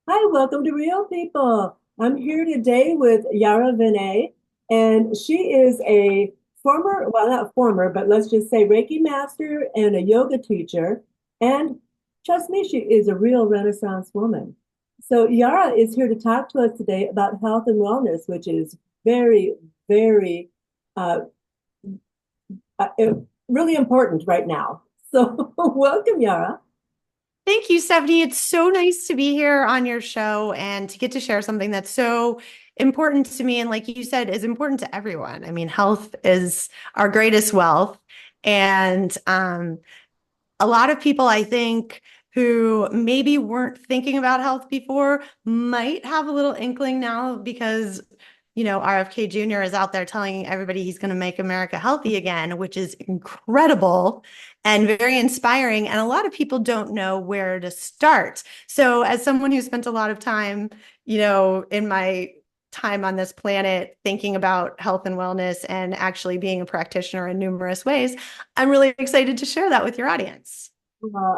Hi, welcome to Real People. I'm here today with Yarra Venne, and she is a former, well, not former, but let's just say Reiki Master and a yoga teacher. And trust me, she is a real Renaissance woman. So Yara is here to talk to us today about health and wellness, which is very, very, uh, uh, really important right now. So welcome, Yara. Thank you, Stephanie. It's so nice to be here on your show and to get to share something that's so important to me. And like you said, is important to everyone. I mean, health is our greatest wealth. And a lot of people, I think, who maybe weren't thinking about health before might have a little inkling now because, RFK Jr. is out there telling everybody he's going to make America healthy again, which is incredible and very inspiring. And a lot of people don't know where to start. So, as someone who spent a lot of time, in my time on this planet thinking about health and wellness and actually being a practitioner in numerous ways, I'm really excited to share that with your audience.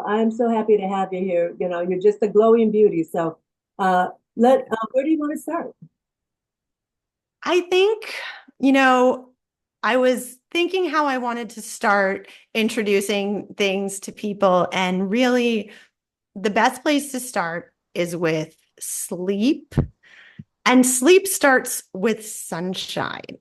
I'm so happy to have you here. You know, you're just a glowing beauty. So, uh, where do you want to start? I think, you know, I was thinking how I wanted to start introducing things to people, and really the best place to start is with sleep. And sleep starts with sunshine.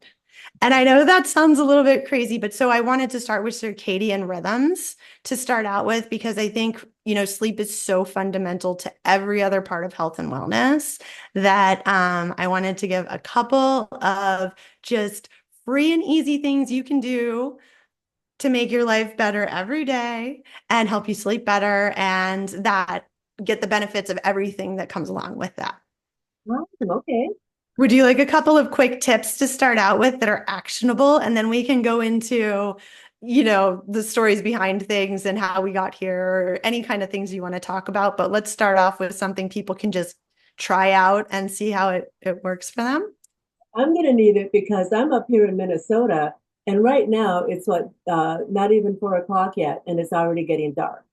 And I know that sounds a little bit crazy, but so I wanted to start with circadian rhythms to start out with because I think, sleep is so fundamental to every other part of health and wellness that I wanted to give a couple of just free and easy things you can do to make your life better every day and help you sleep better and that get the benefits of everything that comes along with that. Awesome. Okay. Would you like a couple of quick tips to start out with that are actionable? And then we can go into, the stories behind things and how we got here, or any kind of things you want to talk about. But let's start off with something people can just try out and see how it works for them. I'm going to need it because I'm up here in Minnesota, and right now it's not even 4 o'clock yet, and it's already getting dark.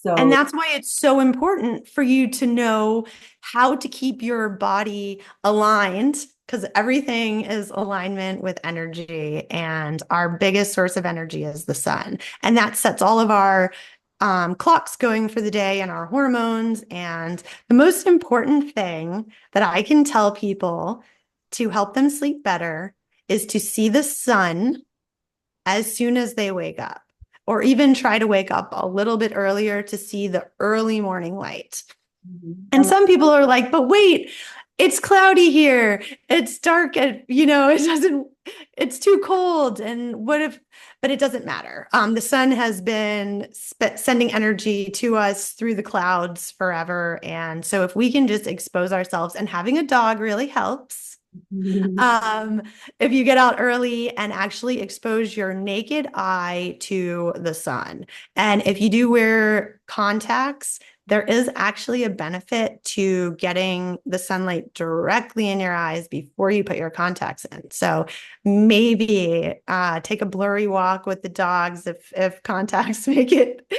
And So, that's why it's so important for you to know how to keep your body aligned, because everything is alignment with energy. And our biggest source of energy is the sun. And that sets all of our clocks going for the day and our hormones. And the most important thing that I can tell people to help them sleep better is to see the sun as soon as they wake up, or even try to wake up a little bit earlier to see the early morning light. I And love some people are like, but wait, it's cloudy here. It's dark. It doesn't, it's too cold. And what if, but it doesn't matter. The sun has been sending energy to us through the clouds forever. And so if we can just expose ourselves, and having a dog really helps. Um, if you get out early and actually expose your naked eye to the sun. And if you do wear contacts, there is actually a benefit to getting the sunlight directly in your eyes before you put your contacts in. So maybe take a blurry walk with the dogs if contacts make it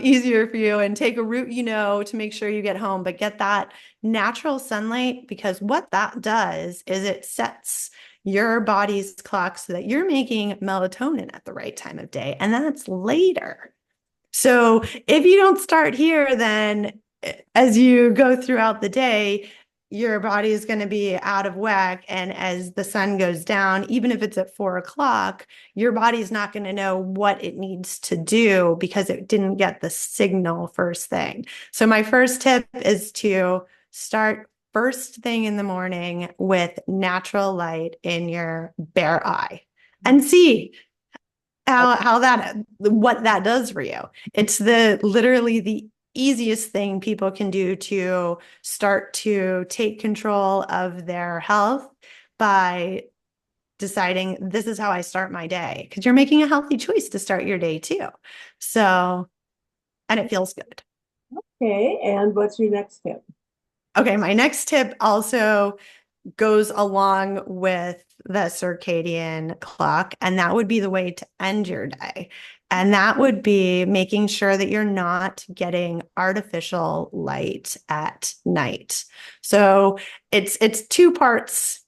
easier for you, and take a route to make sure you get home, but get that natural sunlight, because what that does is it sets your body's clock so that you're making melatonin at the right time of day, and that's later. So if you don't start here, then as you go throughout the day, your body is going to be out of whack. And as the sun goes down, even if it's at 4 o'clock, your body's not going to know what it needs to do because it didn't get the signal first thing. So my first tip is to start first thing in the morning with natural light in your bare eye and see how that what that does for you. It's the literally the easiest thing people can do to start to take control of their health by deciding this is how I start my day, because you're making a healthy choice to start your day too. So, and it feels good. okay. And what's your next tip? Okay, my next tip also goes along with the circadian clock, and that would be the way to end your day. And that would be making sure that you're not getting artificial light at night. So it's two parts,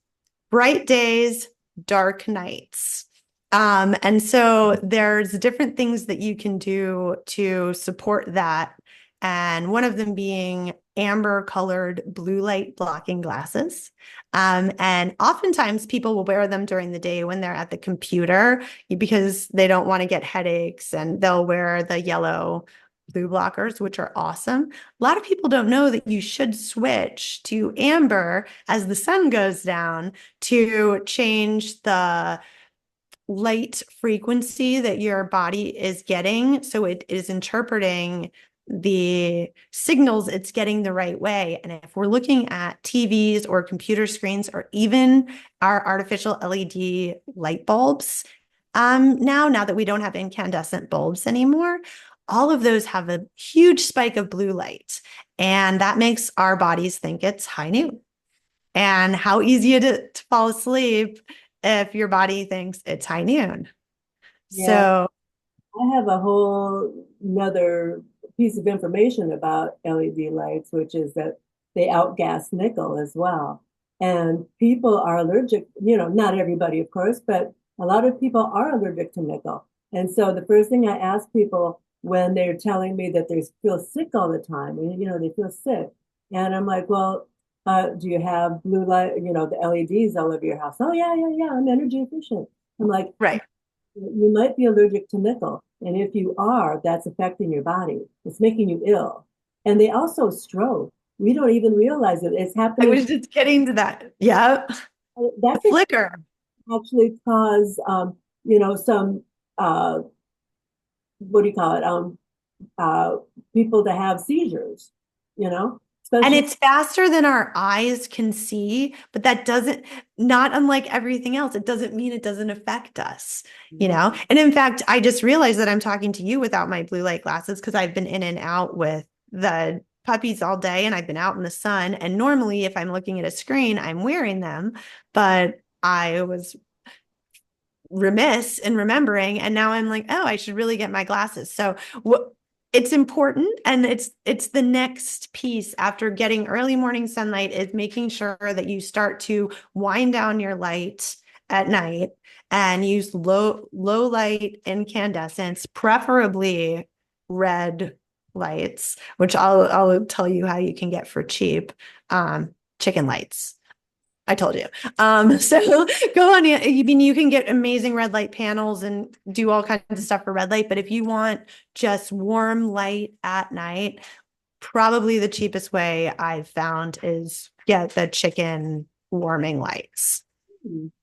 bright days, dark nights. And so there's different things that you can do to support that. And one of them being amber colored blue light blocking glasses. And oftentimes people will wear them during the day when they're at the computer because they don't want to get headaches, and they'll wear the yellow blue blockers, which are awesome. A lot of people don't know that you should switch to amber as the sun goes down to change the light frequency that your body is getting. So it is interpreting the signals it's getting the right way. And if we're looking at TVs or computer screens or even our artificial LED light bulbs, now that we don't have incandescent bulbs anymore, all of those have a huge spike of blue light. And that makes our bodies think it's high noon. And how easy it is to fall asleep if your body thinks it's high noon. Yeah, So, I have a whole another piece of information about LED lights, which is that they outgas nickel as well. And people are allergic, not everybody, of course, but a lot of people are allergic to nickel. And so the first thing I ask people when they're telling me that they feel sick all the time, and they feel sick. And I'm like, well, do you have blue light, the LEDs all over your house? Oh, yeah, yeah, yeah, I'm energy efficient. I'm like, right. you might be allergic to nickel. And if you are, that's affecting your body. It's making you ill. And they also stroke. We don't even realize it. It's I happening. was just getting to that. Yeah. The That can flicker. actually cause, some, what do you call it? Uh, People to have seizures, And especially. it's faster than our eyes can see, but that doesn't, not unlike everything else, it doesn't mean it doesn't affect us. And in fact, I just realized that I'm talking to you without my blue light glasses because I've been in and out with the puppies all day and I've been out in the sun. And normally, if I'm looking at a screen, I'm wearing them, but I was remiss in remembering, and now I'm like, oh, I should really get my glasses. So it's important, and it's the next piece after getting early morning sunlight is making sure that you start to wind down your light at night and use low light incandescents, preferably red lights, which I'll tell you how you can get for cheap. Chicken lights. I told you. So go on. I mean, you can get amazing red light panels and do all kinds of stuff for red light. But if you want just warm light at night, probably the cheapest way I've found is get the chicken warming lights.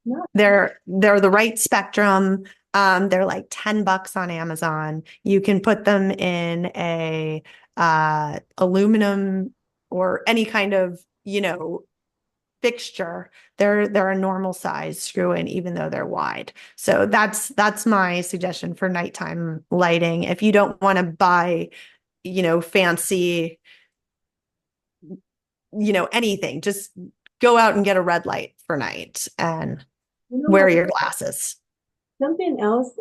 No. They're the right spectrum. They're like $10 on Amazon. You can put them in a aluminum or any kind of, fixture. They're a normal size screw in, even though they're wide. So that's my suggestion for nighttime lighting. If you don't want to buy, fancy, anything, just go out and get a red light for night and You know wear what? your glasses. Something else,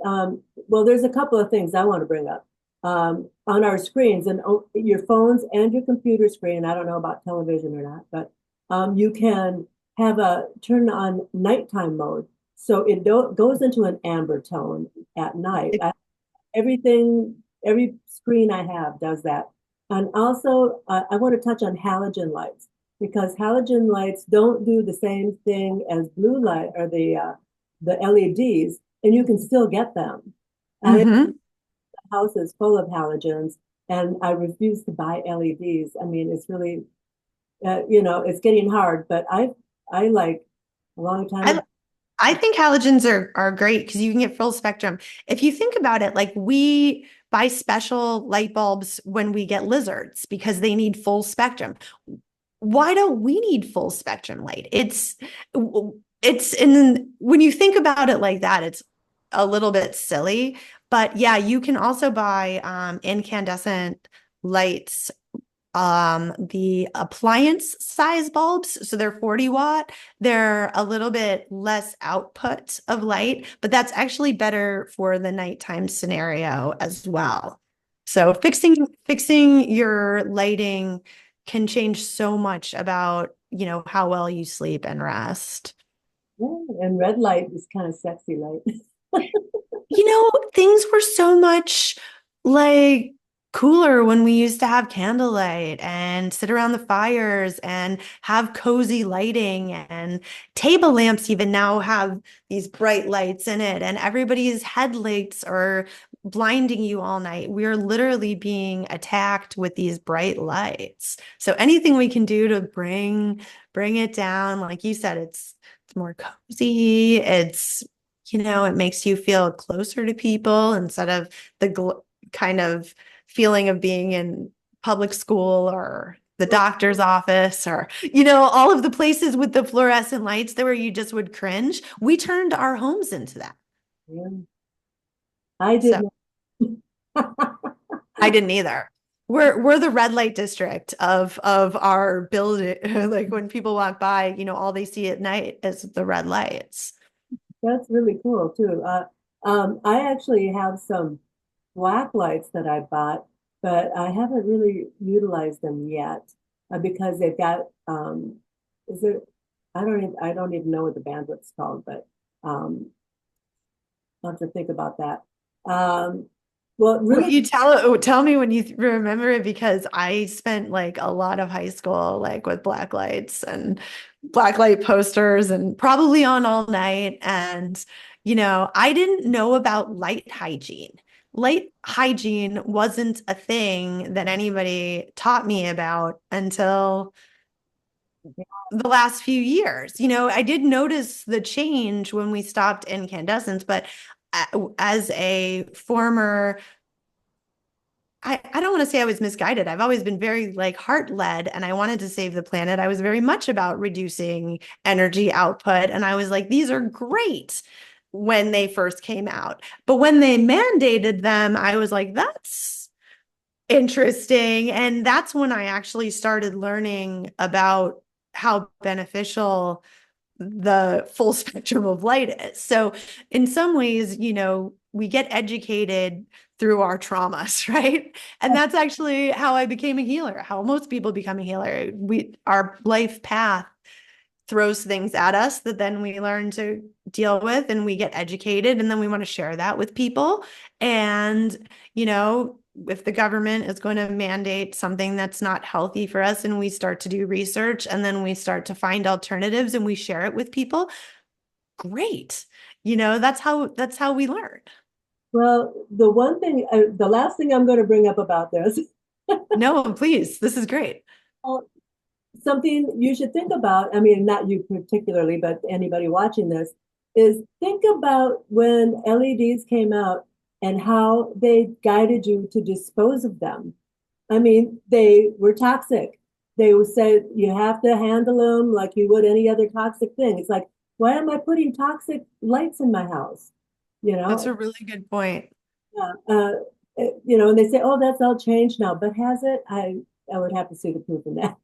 well, there's a couple of things I want to bring up. On our screens and your phones and your computer screen, I don't know about television or not, but you can have a turn on nighttime mode. So it goes into an amber tone at night. Every screen I have does that. And also, I want to touch on halogen lights because halogen lights don't do the same thing as blue light or the LEDs, and you can still get them. I Mm-hmm. The house is full of halogens, and I refuse to buy LEDs. I mean, it's really, it's getting hard, but I like a long time I ago. I think halogens are great because you can get full spectrum. If you think about it, like we buy special light bulbs when we get lizards because they need full spectrum. Why don't we need full spectrum light? It's in when you think about it like that, it's a little bit silly. But yeah, you can also buy incandescent lights the appliance size bulbs. So they're 40 watt. They're a little bit less output of light, but that's actually better for the nighttime scenario as well. So fixing your lighting can change so much about, how well you sleep and rest. Yeah, and red light is kind of sexy light. Things were so much like cooler when we used to have candlelight and sit around the fires and have cozy lighting, and table lamps even now have these bright lights in it, and everybody's headlights are blinding you all night. We're literally being attacked with these bright lights. So anything we can do to bring it down, like you said, it's more cozy. It makes you feel closer to people instead of the kind of feeling of being in public school or the doctor's office, or, all of the places with the fluorescent lights there where you just would cringe. We turned our homes into that. Yeah, I did So not. I didn't either. We're the red light district of our building. Like when people walk by, all they see at night is the red lights. That's really cool too. I actually have some black lights that I bought, but I haven't really utilized them yet because they've got is it I don't even know what the bandwidth's called, but I'll have to think about that. Um, well, Will really, you tell me when you remember it, because I spent like a lot of high school like with black lights and black light posters and probably on all night, and I didn't know about light hygiene. Light hygiene wasn't a thing that anybody taught me about until the last few years. I did notice the change when we stopped incandescents, but as a former, I don't want to say I was misguided. I've always been very like heart led, and I wanted to save the planet. I was very much about reducing energy output. And I was like, these are great when they first came out. But when they mandated them, I was like, that's interesting. And that's when I actually started learning about how beneficial the full spectrum of light is. So in some ways, we get educated through our traumas, right? And that's actually how I became a healer, how most people become a healer. Our life path throws things at us that then we learn to deal with, and we get educated, and then we want to share that with people. And, if the government is going to mandate something that's not healthy for us, and we start to do research, and then we start to find alternatives and we share it with people, great. That's how we learn. well, the last thing I'm going to bring up about this, No, please. This is great. something you should think about. I mean, not you particularly, but anybody watching this, is think about when LEDs came out and how they guided you to dispose of them. I mean, they were toxic. They said you have to handle them like you would any other toxic thing. It's like, why am I putting toxic lights in my house? You That's know, a really good point. and they say, oh, that's all changed now, but has it? I would have to see the proof in that.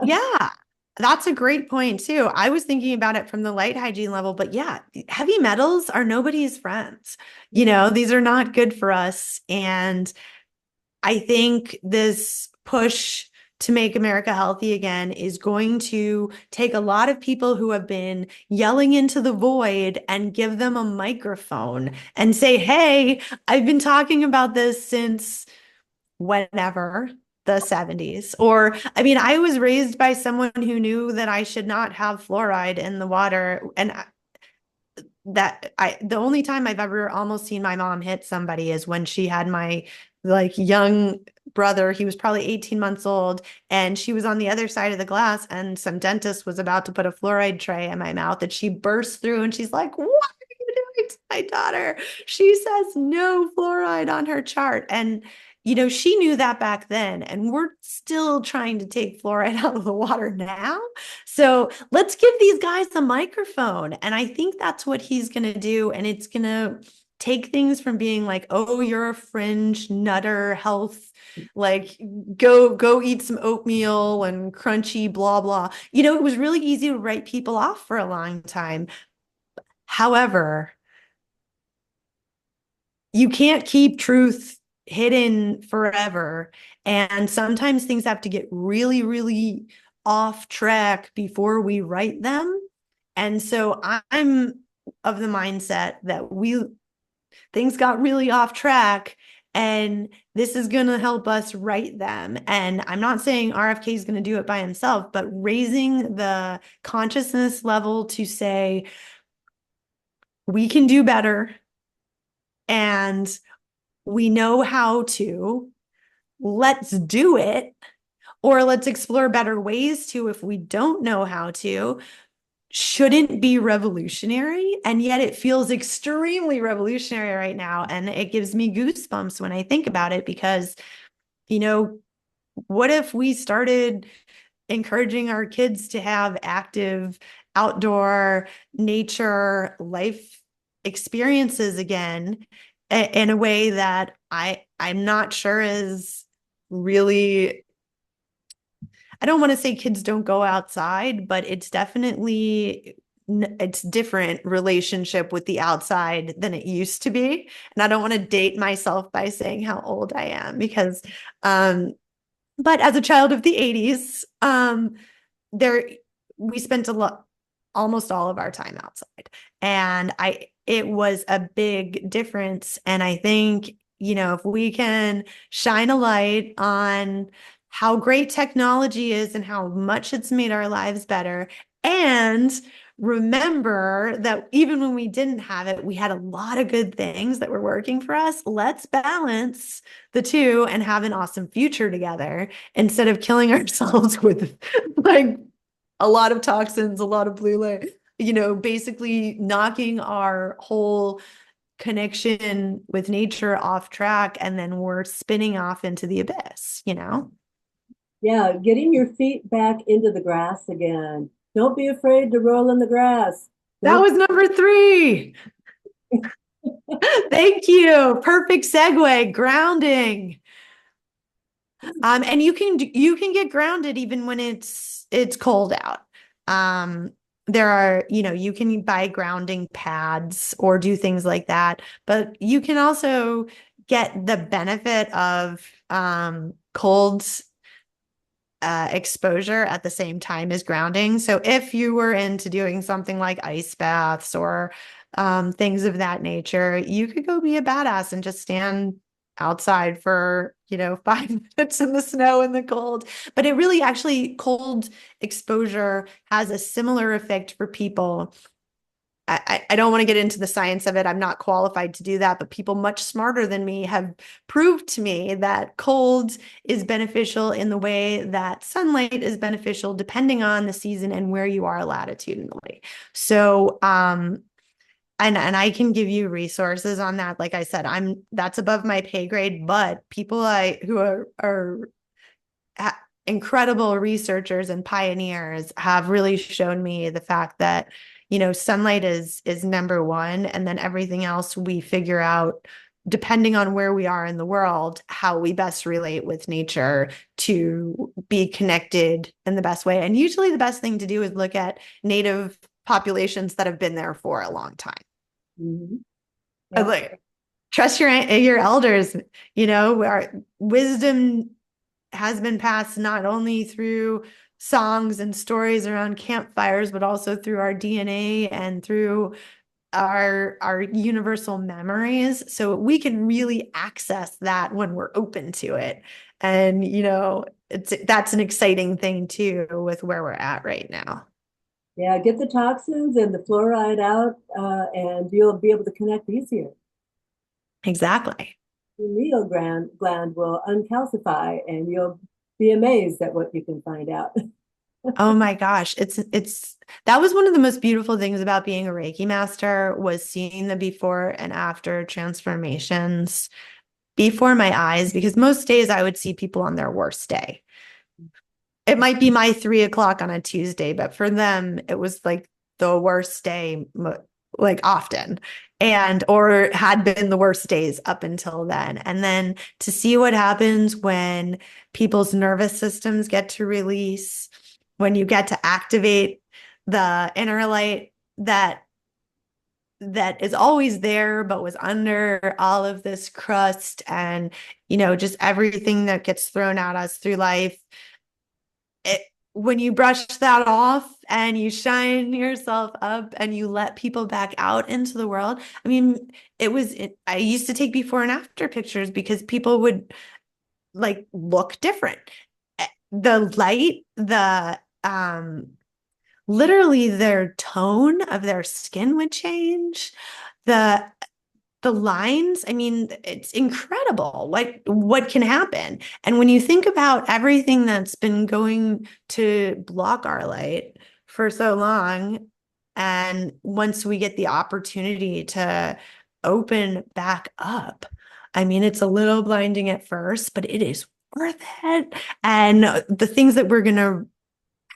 Yeah, that's a great point too. I was thinking about it from the light hygiene level, but yeah, heavy metals are nobody's friends. These are not good for us. And I think this push to make America healthy again is going to take a lot of people who have been yelling into the void and give them a microphone and say, hey, I've been talking about this since whenever, the 70s. Or, I mean, I was raised by someone who knew that I should not have fluoride in the water. And the only time I've ever almost seen my mom hit somebody is when she had my like young brother. He was probably 18 months old, and she was on the other side of the glass, and some dentist was about to put a fluoride tray in my mouth, and she burst through and she's like, what are you doing to my daughter? She says no fluoride on her chart. And she knew that back then, and we're still trying to take fluoride out of the water now. So let's give these guys a microphone. And I think that's what he's going to do. And it's going to take things from being like, oh, you're a fringe nutter health, like go eat some oatmeal and crunchy blah blah. It was really easy to write people off for a long time. However, you can't keep truth hidden forever. And sometimes things have to get really, really off track before we write them. And so I'm of the mindset that things got really off track, and this is going to help us write them. And I'm not saying RFK is going to do it by himself, but raising the consciousness level to say, we can do better and we know how to, let's do it, or let's explore better ways to if we don't know how to, shouldn't be revolutionary. And yet it feels extremely revolutionary right now. And it gives me goosebumps when I think about it, because, what if we started encouraging our kids to have active outdoor nature life experiences again in a way that I'm not sure is really, I don't want to say kids don't go outside, but it's definitely it's different relationship with the outside than it used to be. And I don't want to date myself by saying how old I am, because but as a child of the 80s, there we spent almost all of our time outside, and it was a big difference. And I think, if we can shine a light on how great technology is and how much it's made our lives better, and remember that even when we didn't have it, we had a lot of good things that were working for us. Let's balance the two and have an awesome future together, instead of killing ourselves with like a lot of toxins, a lot of blue light, basically knocking our whole connection with nature off track, and then we're spinning off into the abyss. Yeah, getting your feet back into the grass again. Don't be afraid to roll in the grass. That Don't. was number 3. Thank you. Perfect segue. Grounding. And you can get grounded even when it's cold out. There are, you can buy grounding pads or do things like that, but you can also get the benefit of cold exposure at the same time as grounding. So if you were into doing something like ice baths or things of that nature, you could go be a badass and just stand outside for 5 minutes in the snow and the cold. But it really, actually, cold exposure has a similar effect for people. I don't want to get into the science of it. I'm not qualified to do that, but people much smarter than me have proved to me that cold is beneficial in the way that sunlight is beneficial, depending on the season and where you are latitudinally. So, and I can give you resources on that. Like I said, that's above my pay grade, but people who are incredible researchers and pioneers have really shown me the fact that, sunlight is number one, and then everything else we figure out depending on where we are in the world, how we best relate with nature to be connected in the best way. And usually the best thing to do is look at native populations that have been there for a long time. Mhm. Yeah. Like, trust your elders. Our wisdom has been passed not only through songs and stories around campfires, but also through our DNA and through our universal memories. So we can really access that when we're open to it. And, that's an exciting thing too with where we're at right now. Yeah, get the toxins and the fluoride out, and you'll be able to connect easier. Exactly. Your pineal gland will uncalcify, and you'll be amazed at what you can find out. Oh my gosh. That was one of the most beautiful things about being a Reiki master, was seeing the before and after transformations before my eyes, because most days I would see people on their worst day. It might be my 3 o'clock on a Tuesday, but for them, it was like the worst day, like often. and or had been the worst days up until then. And then to see what happens when people's nervous systems get to release, when you get to activate the inner light that is always there but was under all of this crust, and just everything that gets thrown at us through life, it, when you brush that off and you shine yourself up and you let people back out into the world. I mean, I used to take before and after pictures because people would like look different. The light, the literally their tone of their skin would change. The the lines, I mean, it's incredible what can happen. And when you think about everything that's been going to block our light for so long, and once we get the opportunity to open back up, I mean, it's a little blinding at first, but it is worth it. And the things that we're going to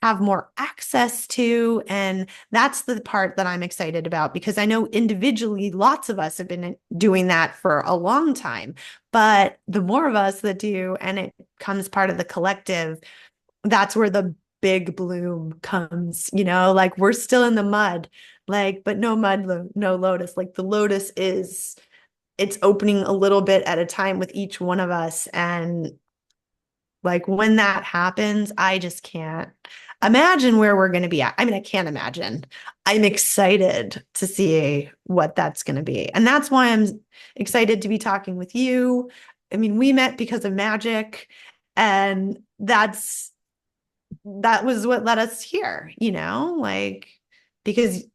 have more access to. And that's the part that I'm excited about, because I know individually lots of us have been doing that for a long time. But the more of us that do, and it comes part of the collective, that's where the big bloom comes, like we're still in the mud, like, but no mud, no lotus. Like the lotus it's opening a little bit at a time with each one of us. And like when that happens, I just can't imagine where we're going to be at. I mean, I can't imagine. I'm excited to see what that's going to be. And that's why I'm excited to be talking with you. I mean, we met because of magic, and that was what led us here, like because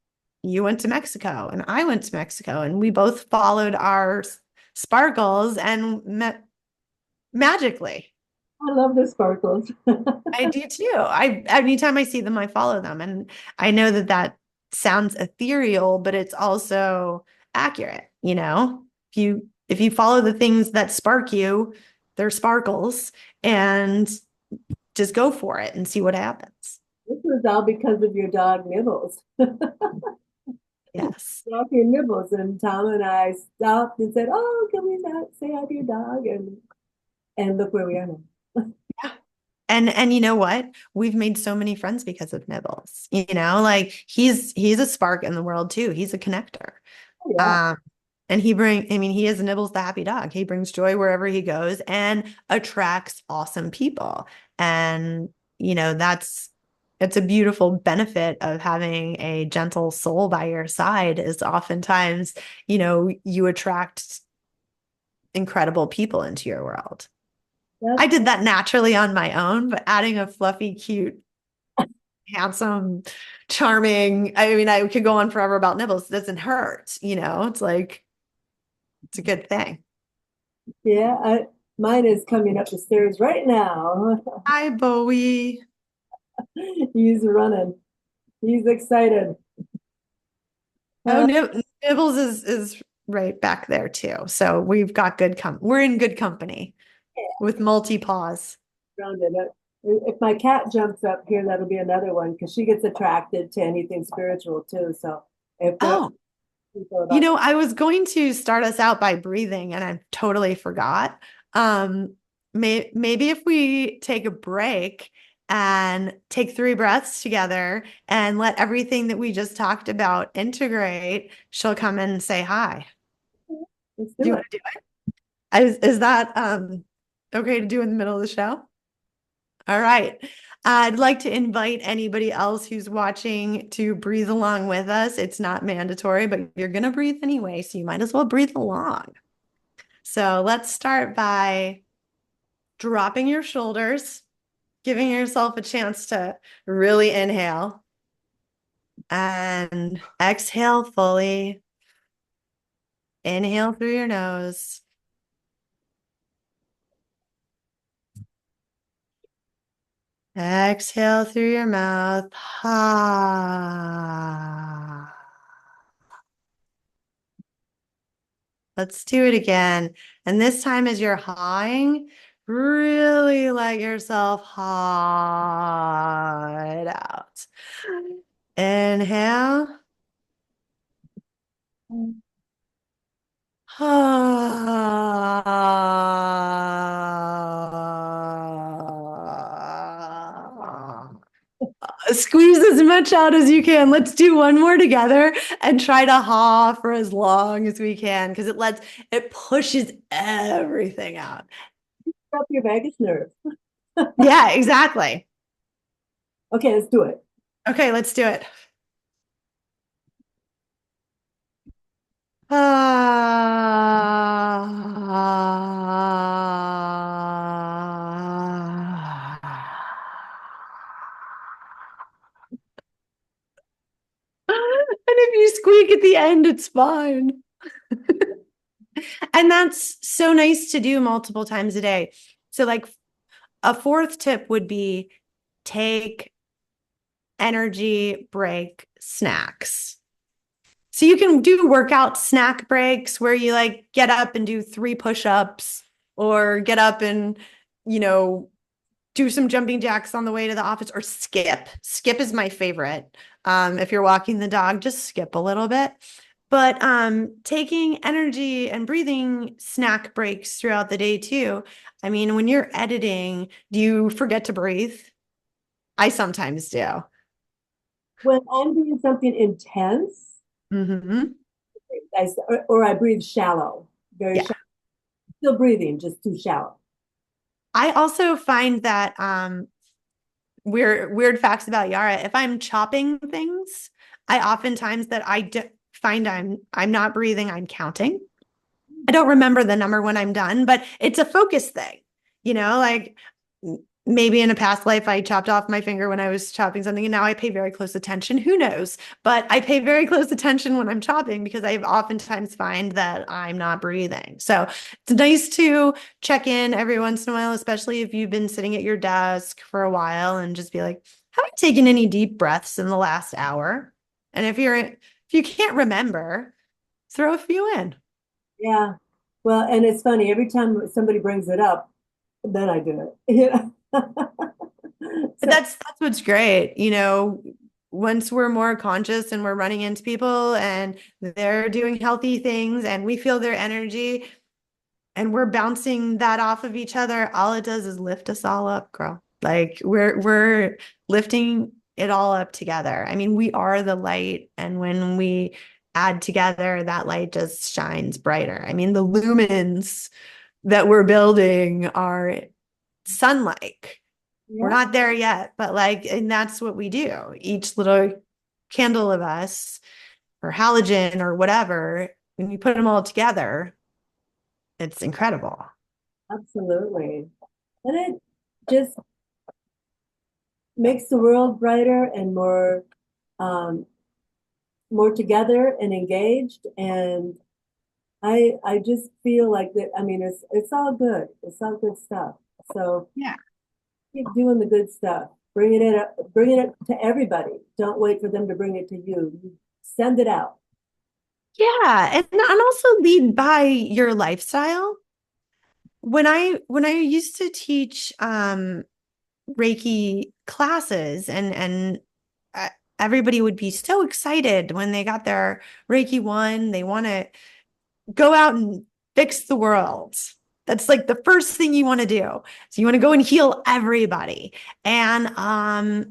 you went to Mexico and I went to Mexico, and we both followed our sparkles and met magically. I love the sparkles. I do too. Anytime I see them, I follow them. And I know that sounds ethereal, but it's also accurate, If you follow the things that spark you, they're sparkles, and just go for it and see what happens. This was all because of your dog Nibbles. Yes. Walking Nibbles, and Tom and I stopped and said, "Oh, can we not say hi to your dog?" And look where we are now. Yeah. And you know what? We've made so many friends because of Nibbles. Like he's a spark in the world too. He's a connector. Oh, yeah, Um, and I mean, he is Nibbles the happy dog. He brings joy wherever he goes and attracts awesome people. And, it's a beautiful benefit of having a gentle soul by your side is oftentimes, you attract incredible people into your world. I that's did that naturally on my own, but adding a fluffy, cute, handsome, charming, I mean, I could go on forever about Nibbles. It doesn't hurt, it's like, it's a good thing. yeah. Mine is coming up the stairs right now. Hi, Bowie. He's running. He's excited. Oh, Uh, Nibbles is right back there too. So we've got we're in good company with multi paws. Around it. If my cat jumps up here, that'll be another one because she gets attracted to anything spiritual too. So if there are Oh, people about, I was going to start us out by breathing and I totally forgot. Maybe if we take a break and take 3 breaths together and let everything that we just talked about integrate, she'll come in and say hi. let's Do do you it. want to do it? Is that okay to do in the middle of the show? All right. I'd like to invite anybody else who's watching to breathe along with us. It's not mandatory, but you're going to breathe anyway, so you might as well breathe along. So let's start by dropping your shoulders, giving yourself a chance to really inhale and exhale fully. Inhale through your nose. Exhale through your mouth. Ah. Let's do it again. And this time, as you're hawing, really let yourself haw it out. Inhale. Squeeze as much out as you can. Let's do one more together and try to ha for as long as we can because it pushes everything out. Up your vagus nerve. Yeah, exactly. Okay, let's do it. Okay, let's do it. And if you squeak at the end, it's fine. And that's so nice to do multiple times a day. So, like, a fourth tip would be take energy break snacks. So you can do workout snack breaks where you like get up and do 3 push-ups or get up and, you know, do some jumping jacks on the way to the office or skip. Skip is my favorite. If you're walking the dog, just skip a little bit. But taking energy and breathing snack breaks throughout the day too. I mean, when you're editing, do you forget to breathe? I sometimes do. When I'm doing something intense, Mm-hmm. or I breathe shallow, very Yeah. shallow. Still breathing, just too shallow. I also find that weird facts about Yarra. If I'm chopping things, I oftentimes that find I'm not breathing, I'm counting. I don't remember the number when I'm done, but it's a focus thing. Like maybe in a past life I chopped off my finger when I was chopping something and now I pay very close attention. Who knows? But I pay very close attention when I'm chopping because I oftentimes find that I'm not breathing. So it's nice to check in every once in a while, especially if you've been sitting at your desk for a while and just be like, have I taken any deep breaths in the last hour? And if you can't remember, throw a few in. Yeah. Well, and it's funny, every time somebody brings it up, then I do it. But So that's what's great. Once we're more conscious and we're running into people and they're doing healthy things and we feel their energy and we're bouncing that off of each other, all it does is lift us all up, girl. Like we're lifting it all up together. I mean, we are the light, and when we add together, that light just shines brighter. I mean, the lumens that we're building are sun-like. We're yeah, not there yet, but like, and that's what we do. Each little candle of us, or halogen, or whatever, when you put them all together, it's incredible. absolutely. And it just makes the world brighter and um, more together and engaged. And I just feel like that. I mean, it's all good. It's all good stuff. So Yeah. keep doing the good stuff. Bring it to everybody. Don't wait for them to bring it to you. Send it out. Yeah. And also lead by your lifestyle. When I used to teach Reiki classes and uh, everybody would be so excited when they got their Reiki 1, they want to go out and fix the world. That's like the first thing you want to do. So you want to go and heal everybody. And I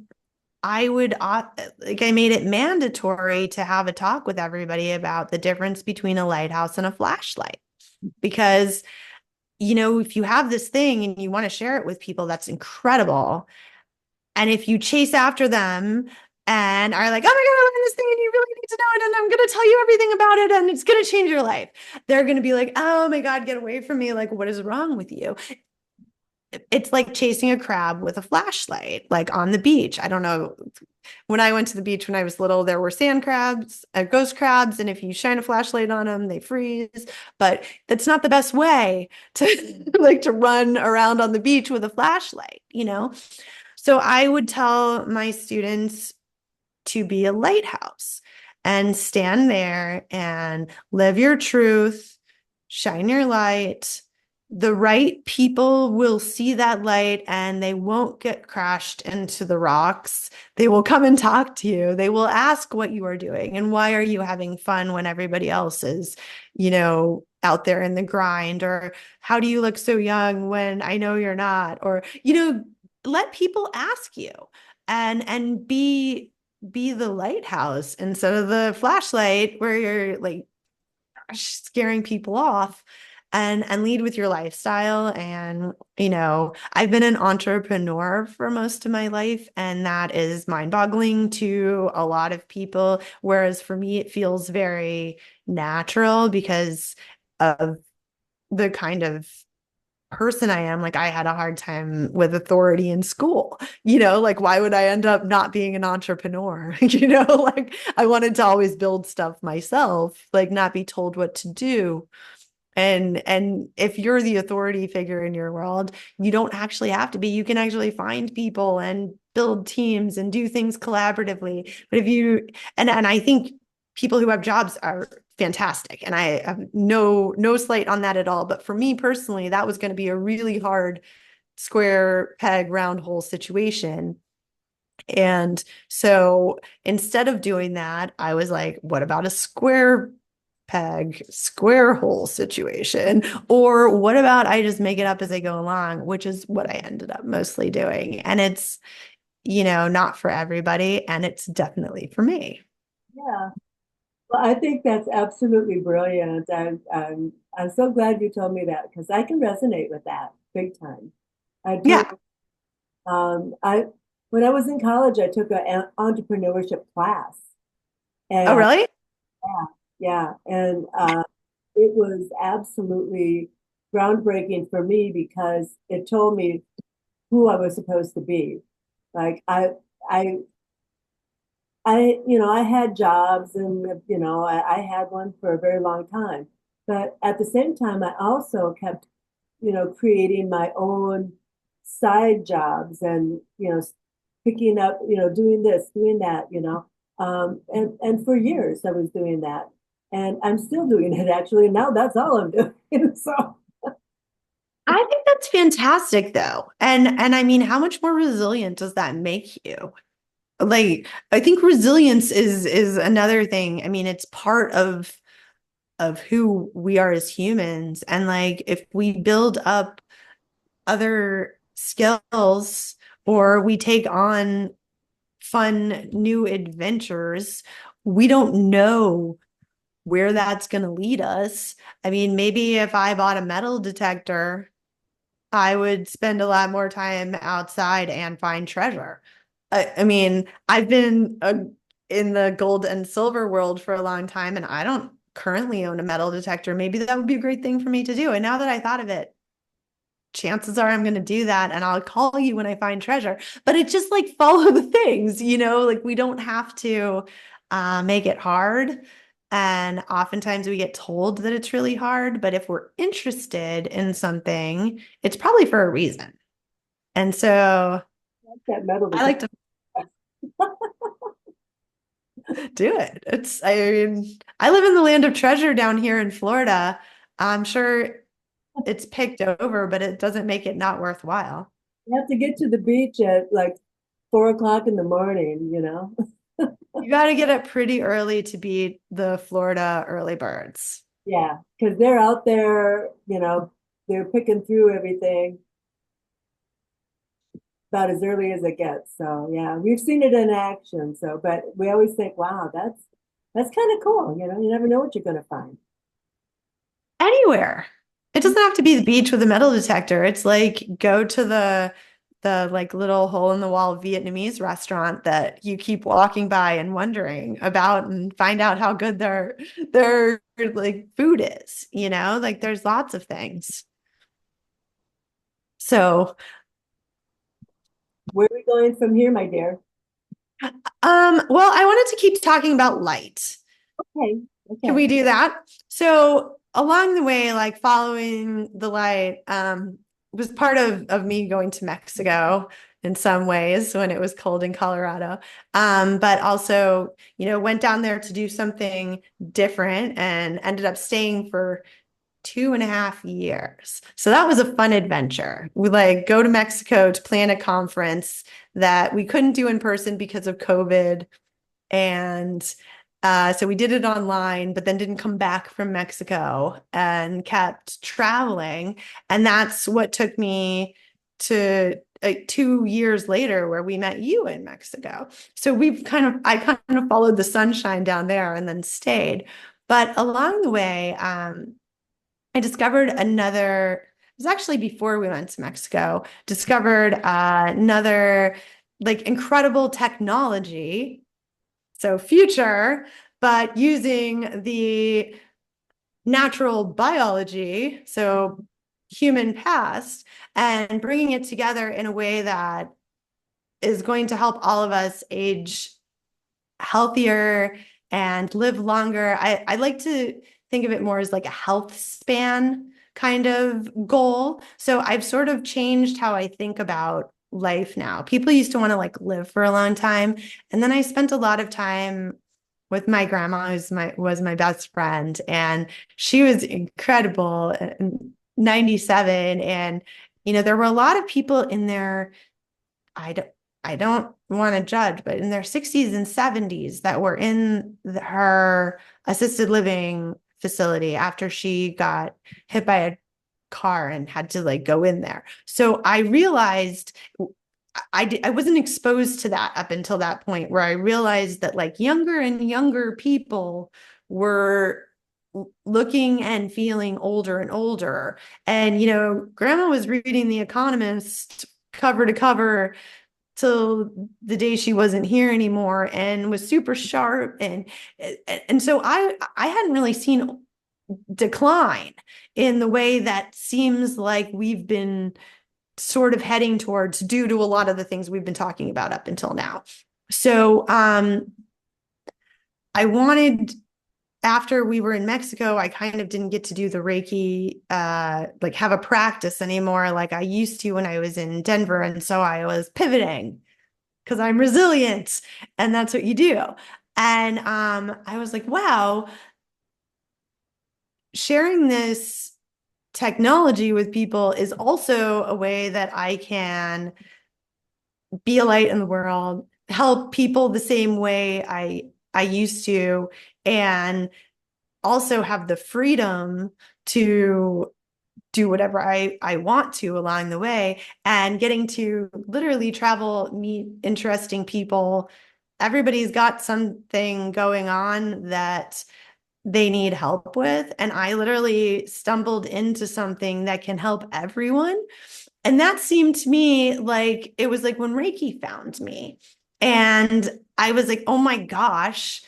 made it mandatory to have a talk with everybody about the difference between a lighthouse and a flashlight. Because, if you have this thing and you want to share it with people, that's incredible. And if you chase after them and are like, oh my God, I learned this thing and you really need to know it, and I'm going to tell you everything about it, and it's going to change your life, they're going to be like, oh my God, get away from me. Like, what is wrong with you? It's like chasing a crab with a flashlight, like on the beach. I don't know. When I went to the beach when I was little, there were sand crabs, ghost crabs, and if you shine a flashlight on them, they freeze. But that's not the best way to like to run around on the beach with a flashlight. So I would tell my students to be a lighthouse and stand there and live your truth, shine your light, the right people will see that light and they won't get crashed into the rocks. They will come and talk to you. They will ask what you are doing and why are you having fun when everybody else is, out there in the grind, or how do you look so young when I know you're not, or, let people ask you and be the lighthouse instead of the flashlight where you're like scaring people off, and lead with your lifestyle. And I've been an entrepreneur for most of my life, and that is mind-boggling to a lot of people, whereas for me it feels very natural because of the kind of person I am. Like I had a hard time with authority in school, like why would I end up not being an entrepreneur? Like I wanted to always build stuff myself, like not be told what to do. And if you're the authority figure in your world, you don't actually have to be. You can actually find people and build teams and do things collaboratively. But if you and I think people who have jobs are fantastic. And I have no slight on that at all. But for me personally, that was going to be a really hard square peg round hole situation. And so instead of doing that, I was like, what about a square peg, square hole situation? Or what about I just make it up as I go along, which is what I ended up mostly doing. And it's, not for everybody. And it's definitely for me. Yeah. Well, I think that's absolutely brilliant. I'm so glad you told me that because I can resonate with that big time. I Yeah. do. I When I was in college, I took an entrepreneurship class, Oh, and really? yeah, yeah, and it was absolutely groundbreaking for me because it told me who I was supposed to be. Like I, I had jobs and, I had one for a very long time. But at the same time, I also kept, creating my own side jobs and, picking up, doing this, doing that, and for years I was doing that. And I'm still doing it actually. Now that's all I'm doing. So I think that's fantastic though. And I mean, how much more resilient does that make you? Like, I think resilience is another thing. I mean, it's part of who we are as humans. And like, if we build up other skills or we take on fun new adventures, we don't know where that's going to lead us. I mean, maybe if I bought a metal detector, I would spend a lot more time outside and find treasure. I mean, I've been in the gold and silver world for a long time, and I don't currently own a metal detector. Maybe that would be a great thing for me to do. And now that I thought of it, chances are I'm going to do that, and I'll call you when I find treasure. But it's just like follow the things, like we don't have to make it hard. And oftentimes we get told that it's really hard, but if we're interested in something, it's probably for a reason. And so that metal I like detector. to do it. I mean, I live in the land of treasure down here in Florida. I'm sure it's picked over, but it doesn't make it not worthwhile. You have to get to the beach at like 4 o'clock in the morning. You got to get up pretty early to beat the Florida early birds. Yeah, because they're out there, they're picking through everything about as early as it gets. So yeah, we've seen it in action. So, but we always think, wow, that's kind of cool. You never know what you're going to find. Anywhere. It doesn't have to be the beach with a metal detector. It's like go to the like little hole in the wall Vietnamese restaurant that you keep walking by and wondering about and find out how good their like food is, Like there's lots of things. So, Where are we going from here, my dear? well, I wanted to keep talking about light. Okay, Can okay. we do that? So along the way, like following the light, was part of me going to Mexico in some ways when it was cold in Colorado. But also, went down there to do something different and ended up staying for 2.5 years. So that was a fun adventure. We like go to Mexico to plan a conference that we couldn't do in person because of COVID. And so we did it online, but then didn't come back from Mexico and kept traveling. And that's what took me to 2 years later, where we met you in Mexico. So I kind of followed the sunshine down there and then stayed. But along the way, I discovered it was actually before we went to Mexico, discovered another like incredible technology. So future, but using the natural biology, so human past, and bringing it together in a way that is going to help all of us age healthier and live longer. I like to think of it more as like a health span kind of goal. So I've sort of changed how I think about life now. People used to want to like live for a long time. And then I spent a lot of time with my grandma, was my best friend, and she was incredible, 97. And there were a lot of people in their I don't I don't want to judge, but in their 60s and 70s that were in her assisted living facility after she got hit by a car and had to like go in there. So I realized I wasn't exposed to that up until that point, where I realized that like younger and younger people were looking and feeling older and older. And grandma was reading The Economist cover to cover till the day she wasn't here anymore, and was super sharp. And so I hadn't really seen decline in the way that seems like we've been sort of heading towards, due to a lot of the things we've been talking about up until now. So I wanted, after we were in Mexico, I kind of didn't get to do the Reiki, like have a practice anymore like I used to when I was in Denver. And so I was pivoting because I'm resilient, and that's what you do. And I was like, wow, sharing this technology with people is also a way that I can be a light in the world, help people the same way I used to, and also have the freedom to do whatever I want to along the way, and getting to literally travel, meet interesting people. Everybody's got something going on that they need help with. And I literally stumbled into something that can help everyone. And that seemed to me like it was like when Reiki found me. And I was like, oh my gosh.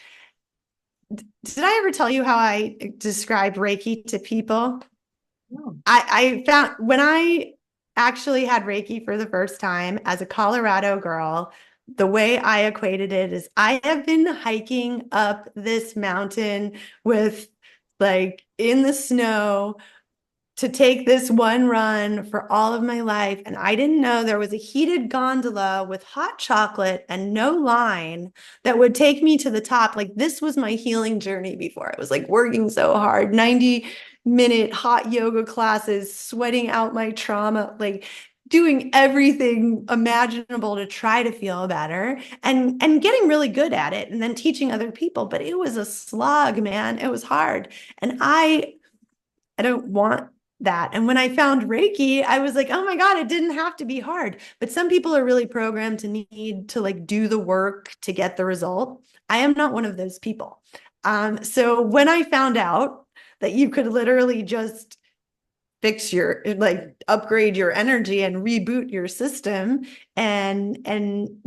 Did I ever tell you how I describe Reiki to people? No. I found when I actually had Reiki for the first time as a Colorado girl, the way I equated it is I have been hiking up this mountain with like in the snow to take this one run for all of my life. And I didn't know there was a heated gondola with hot chocolate and no line that would take me to the top. Like this was my healing journey before. I was like working so hard, 90-minute hot yoga classes, sweating out my trauma, like doing everything imaginable to try to feel better, and getting really good at it, and then teaching other people. But it was a slog, man. It was hard. And I don't want that. And when I found Reiki, I was like, oh my God, it didn't have to be hard. But some people are really programmed to need to like do the work to get the result. I am not one of those people. So when I found out that you could literally just fix your, like upgrade your energy and reboot your system, and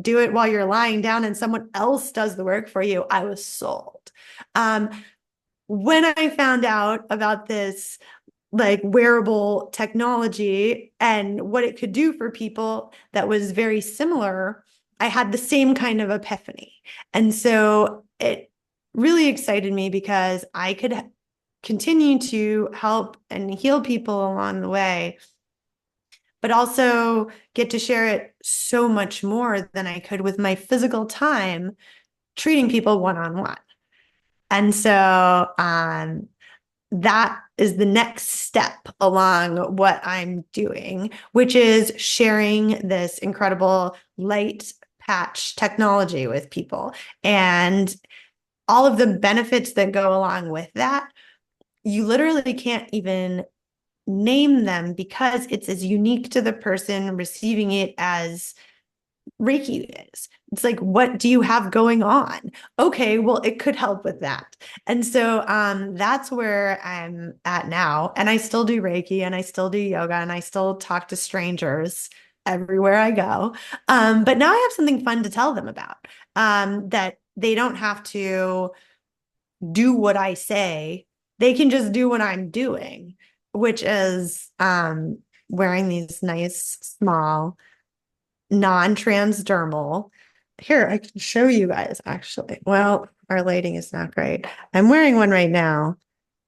do it while you're lying down and someone else does the work for you, I was sold. When I found out about this like wearable technology and what it could do for people that was very similar, I had the same kind of epiphany. And so it really excited me because I could continue to help and heal people along the way, but also get to share it so much more than I could with my physical time treating people one-on-one. And so that is the next step along what I'm doing, which is sharing this incredible light patch technology with people. And all of the benefits that go along with that, you literally can't even name them because it's as unique to the person receiving it as Reiki is. It's like, what do you have going on? Okay, well, it could help with that. And so that's where I'm at now. And I still do Reiki and I still do yoga and I still talk to strangers everywhere I go. But now I have something fun to tell them about, that they don't have to do what I say. They can just do what I'm doing, which is wearing these nice, small, non-transdermal. Here, I can show you guys actually. Well, our lighting is not great. I'm wearing one right now.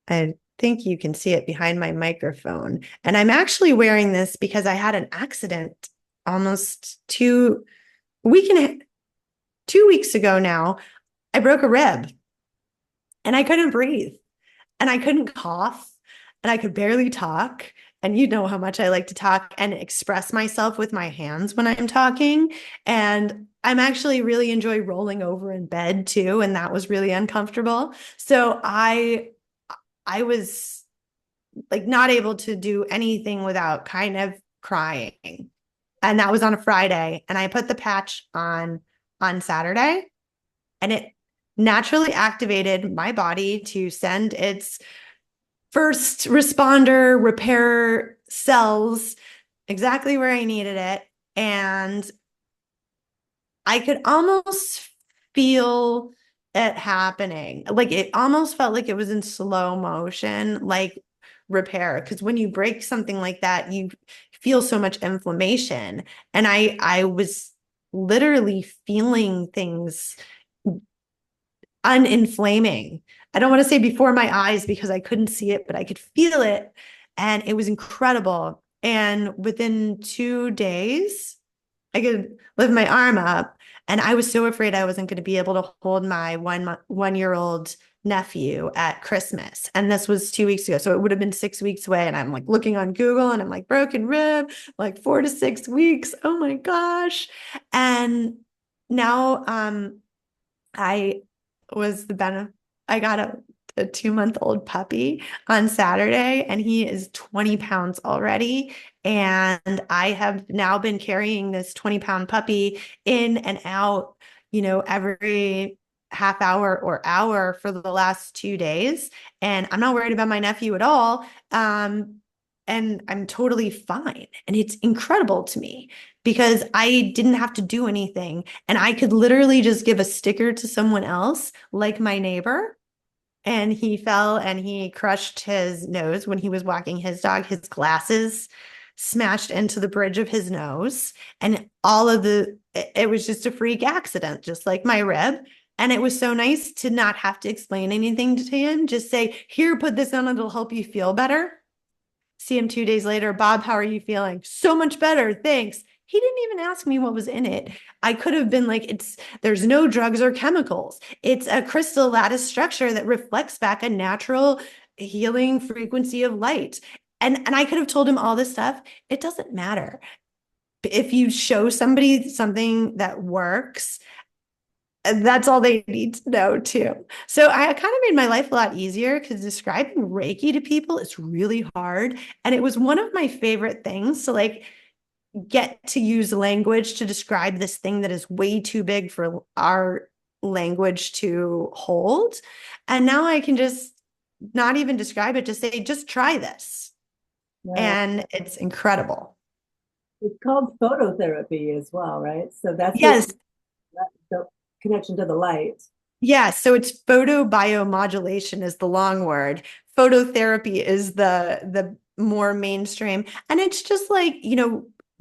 I think you can see it behind my microphone. And I'm actually wearing this because I had an accident almost 2 weeks ago now. I broke a rib and I couldn't breathe and I couldn't cough and I could barely talk. And you know how much I like to talk and express myself with my hands when I'm talking. And I'm actually really enjoy rolling over in bed too. And that was really uncomfortable. So I was like not able to do anything without kind of crying. And that was on a Friday. And I put the patch on Saturday and it naturally activated my body to send its first responder repair cells exactly where I needed it. And I could almost feel it happening. Like it almost felt like it was in slow motion, like repair. Because when you break something like that, you feel so much inflammation. And I was literally feeling things uninflaming. I don't want to say before my eyes because I couldn't see it, but I could feel it. And it was incredible. And within 2 days, I could lift my arm up. And I was so afraid I wasn't going to be able to hold my 1 year old nephew at Christmas. And this was 2 weeks ago. So it would have been 6 weeks away. And I'm like looking on Google and I'm like, broken rib, like 4 to 6 weeks. Oh my gosh. And now I was the benefit. I got a 2-month-old puppy on Saturday, and he is 20 pounds already. And I have now been carrying this 20-pound puppy in and out, every half hour or hour for the last 2 days. And I'm not worried about my nephew at all. And I'm totally fine. And it's incredible to me because I didn't have to do anything. And I could literally just give a sticker to someone else, like my neighbor. And he fell and he crushed his nose when he was walking his dog. His glasses smashed into the bridge of his nose. And it was just a freak accident, just like my rib. And it was so nice to not have to explain anything to him. Just say, here, put this on, it'll help you feel better. See him 2 days later. Bob, how are you feeling? So much better. Thanks. He didn't even ask me what was in it. I could have been like, there's no drugs or chemicals. It's a crystal lattice structure that reflects back a natural healing frequency of light. And I could have told him all this stuff. It doesn't matter. If you show somebody something that works, that's all they need to know too. So I kind of made my life a lot easier because describing Reiki to people is really hard. And it was one of my favorite things to like get to use language to describe this thing that is way too big for our language to hold. And now I can just not even describe it, just say, just try this. Yeah. And it's incredible. It's called phototherapy as well, right? So that's what Yes. the connection to the light. Yeah, so it's photobiomodulation is the long word. Phototherapy is the more mainstream. And it's just like,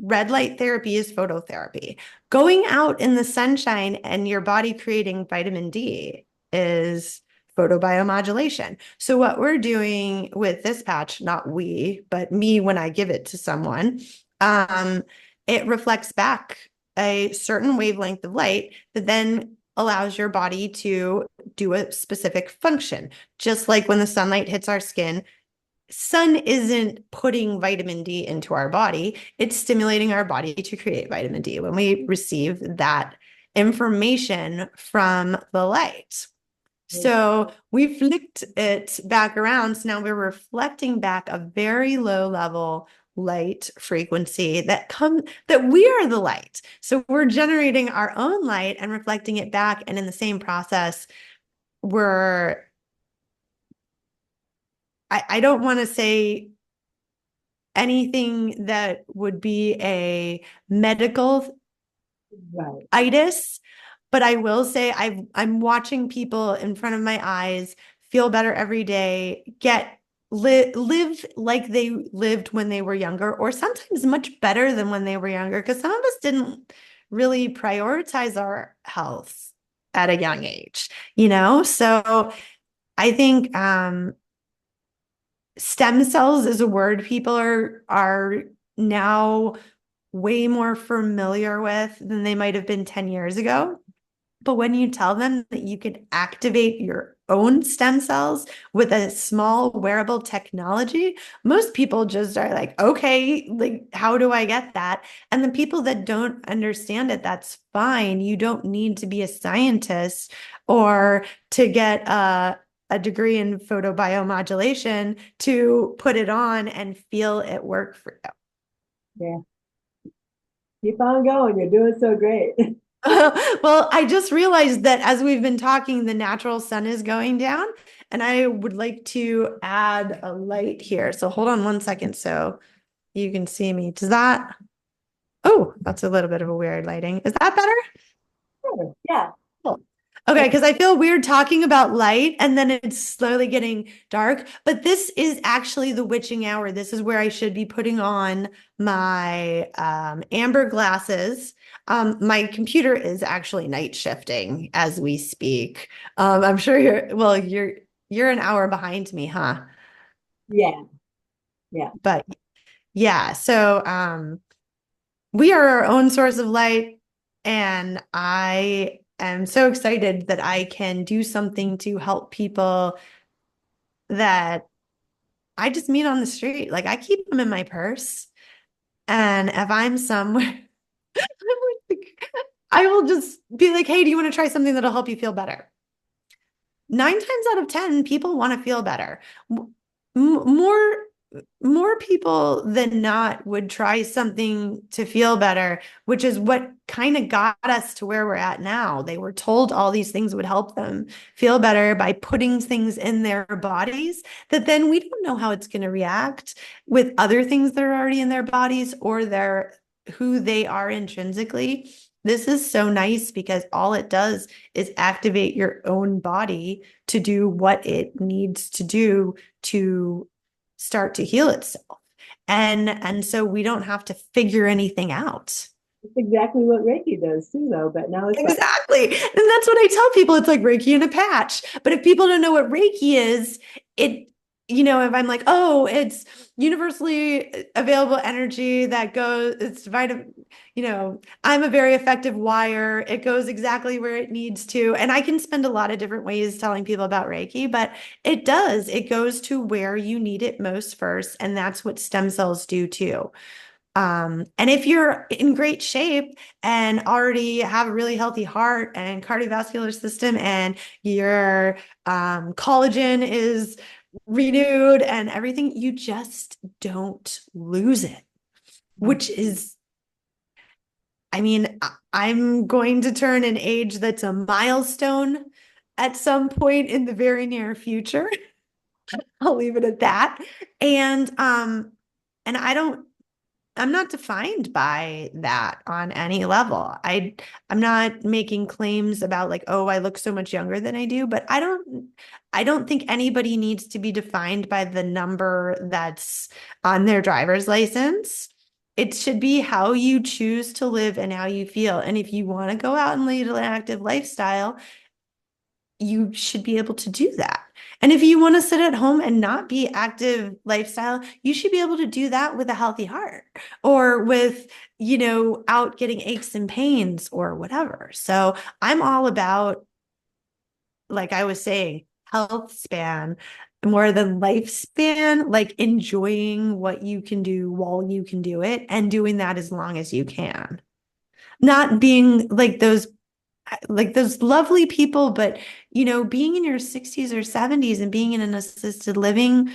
red light therapy is phototherapy. Going out in the sunshine and your body creating vitamin D is photobiomodulation. So what we're doing with this patch, not we, but me when I give it to someone, it reflects back a certain wavelength of light that then allows your body to do a specific function. Just like when the sunlight hits our skin, sun isn't putting vitamin D into our body, it's stimulating our body to create vitamin D when we receive that information from the light. So we flicked it back around. So now we're reflecting back a very low level light frequency that we are the light. So we're generating our own light and reflecting it back. And in the same process, we're I don't want to say anything that would be a medical Right. itis, but I will say I'm watching people in front of my eyes feel better every day, live like they lived when they were younger, or sometimes much better than when they were younger, because some of us didn't really prioritize our health at a young age, So I think stem cells is a word people are now way more familiar with than they might have been 10 years ago. But when you tell them that you can activate your own stem cells with a small wearable technology, most people just are like, okay, like, how do I get that? And the people that don't understand it, that's fine. You don't need to be a scientist or to get a degree in photobiomodulation to put it on and feel it work for you. Yeah. Keep on going. You're doing so great. Well, I just realized that as we've been talking, the natural sun is going down, and I would like to add a light here. So hold on one second so you can see me. Oh, that's a little bit of a weird lighting. Is that better? Sure. Yeah. Cool. Okay, because I feel weird talking about light and then it's slowly getting dark, but this is actually the witching hour. This is where I should be putting on my amber glasses. My computer is actually night shifting as we speak. I'm sure you're an hour behind me, huh? Yeah. Yeah. But yeah, so we are our own source of light, and I am so excited that I can do something to help people that I just meet on the street. Like, I keep them in my purse, and if I'm somewhere, I will just be like, hey, do you want to try something that'll help you feel better? 9 times out of 10, people want to feel better. More more people than not would try something to feel better, which is what kind of got us to where we're at now. They were told all these things would help them feel better by putting things in their bodies that then we don't know how it's going to react with other things that are already in their bodies or who they are intrinsically. This is so nice because all it does is activate your own body to do what it needs to do to start to heal itself. And so we don't have to figure anything out. It's exactly what Reiki does too, though. But now it's like, Exactly. And that's what I tell people. It's like Reiki in a patch. But if people don't know what Reiki is, if I'm like, oh, it's universally available energy that goes, it's vitamin, I'm a very effective wire. It goes exactly where it needs to. And I can spend a lot of different ways telling people about Reiki, but it does. It goes to where you need it most first. And that's what stem cells do too. And if you're in great shape and already have a really healthy heart and cardiovascular system and your collagen is renewed and everything, you just don't lose it, which is, I mean, I'm going to turn an age that's a milestone at some point in the very near future. I'll leave it at that. And I'm not defined by that on any level. I'm not making claims about like, oh, I look so much younger than I do, but I don't think anybody needs to be defined by the number that's on their driver's license. It should be how you choose to live and how you feel. And if you want to go out and lead an active lifestyle, you should be able to do that. And if you want to sit at home and not be active lifestyle, you should be able to do that with a healthy heart or with, out getting aches and pains or whatever. So I'm all about, like I was saying, health span more than lifespan, like enjoying what you can do while you can do it and doing that as long as you can. Not being like those lovely people, but being in your 60s or 70s and being in an assisted living,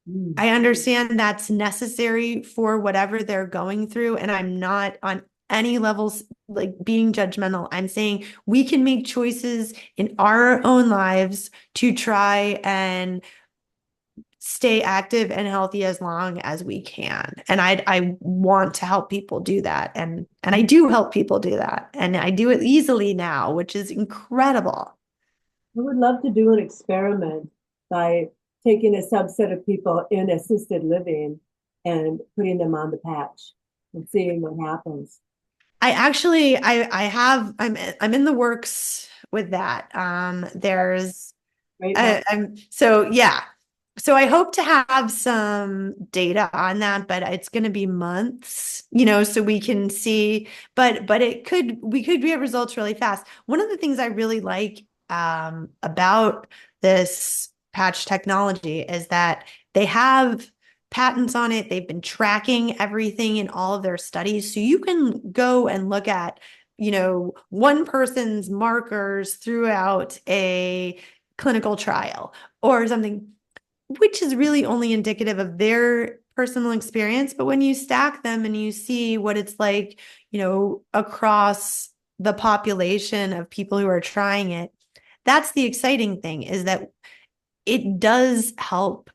Mm. I understand that's necessary for whatever they're going through. And I'm not on any levels like being judgmental. I'm saying we can make choices in our own lives to try and stay active and healthy as long as we can. And I want to help people do that. And I do help people do that. And I do it easily now, which is incredible. I would love to do an experiment by taking a subset of people in assisted living and putting them on the patch and seeing what happens. I'm in the works with that. There's Great mind. I'm so yeah. So I hope to have some data on that, but it's going to be months, so we can see, but we could get results really fast. One of the things I really like about this patch technology is that they have patents on it. They've been tracking everything in all of their studies. So you can go and look at, one person's markers throughout a clinical trial or something, which is really only indicative of their personal experience. But when you stack them and you see what it's like, across the population of people who are trying it, that's the exciting thing, is that it does help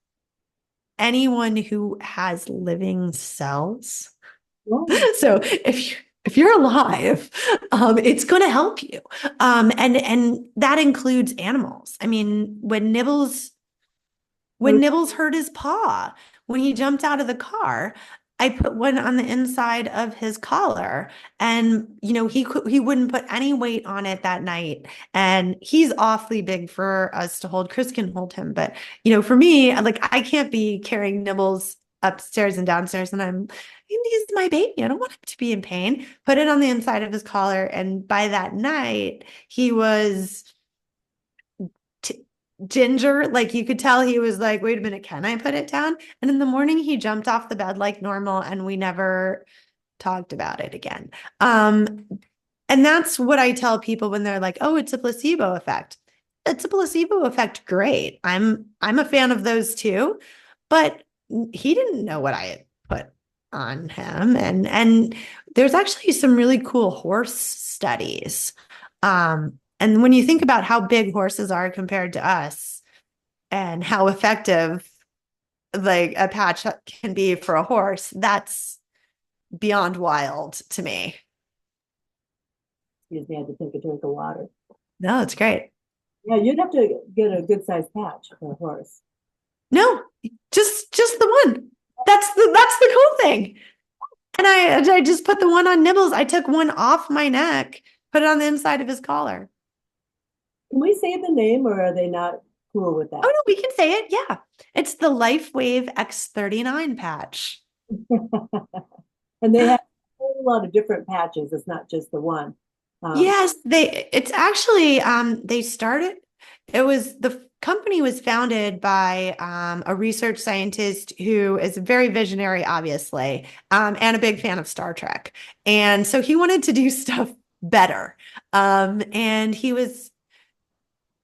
anyone who has living cells. Oh, So if you're alive, it's going to help you. And that includes animals. I mean, when Nibbles hurt his paw when he jumped out of the car, I put one on the inside of his collar, and he wouldn't put any weight on it that night. And he's awfully big for us to hold. Chris can hold him, but for me, like I can't be carrying Nibbles upstairs and downstairs, and he's my baby. I don't want him to be in pain. Put it on the inside of his collar, and by that night, he was ginger. Like you could tell he was like, wait a minute, can I put it down? And in the morning he jumped off the bed like normal, and we never talked about it again. And that's what I tell people when they're like, oh, it's a placebo effect. It's a placebo effect. Great. I'm a fan of those too, but he didn't know what I had put on him. And there's actually some really cool horse studies. And when you think about how big horses are compared to us and how effective like a patch can be for a horse, that's beyond wild to me. excuse me, I had to take a drink of water. No, it's great. Yeah, you'd have to get a good sized patch for a horse. No, just the one. That's the cool thing. And I just put the one on Nibbles. I took one off my neck, put it on the inside of his collar. Can we say the name or are they not cool with Oh that? no, we can say it. Yeah. It's the LifeWave X39 patch. And they have a whole lot of different patches. It's not just the one. Um, Yes, it's actually they started, the company was founded by a research scientist who is very visionary, obviously, and a big fan of Star Trek. And so he wanted to do stuff better. And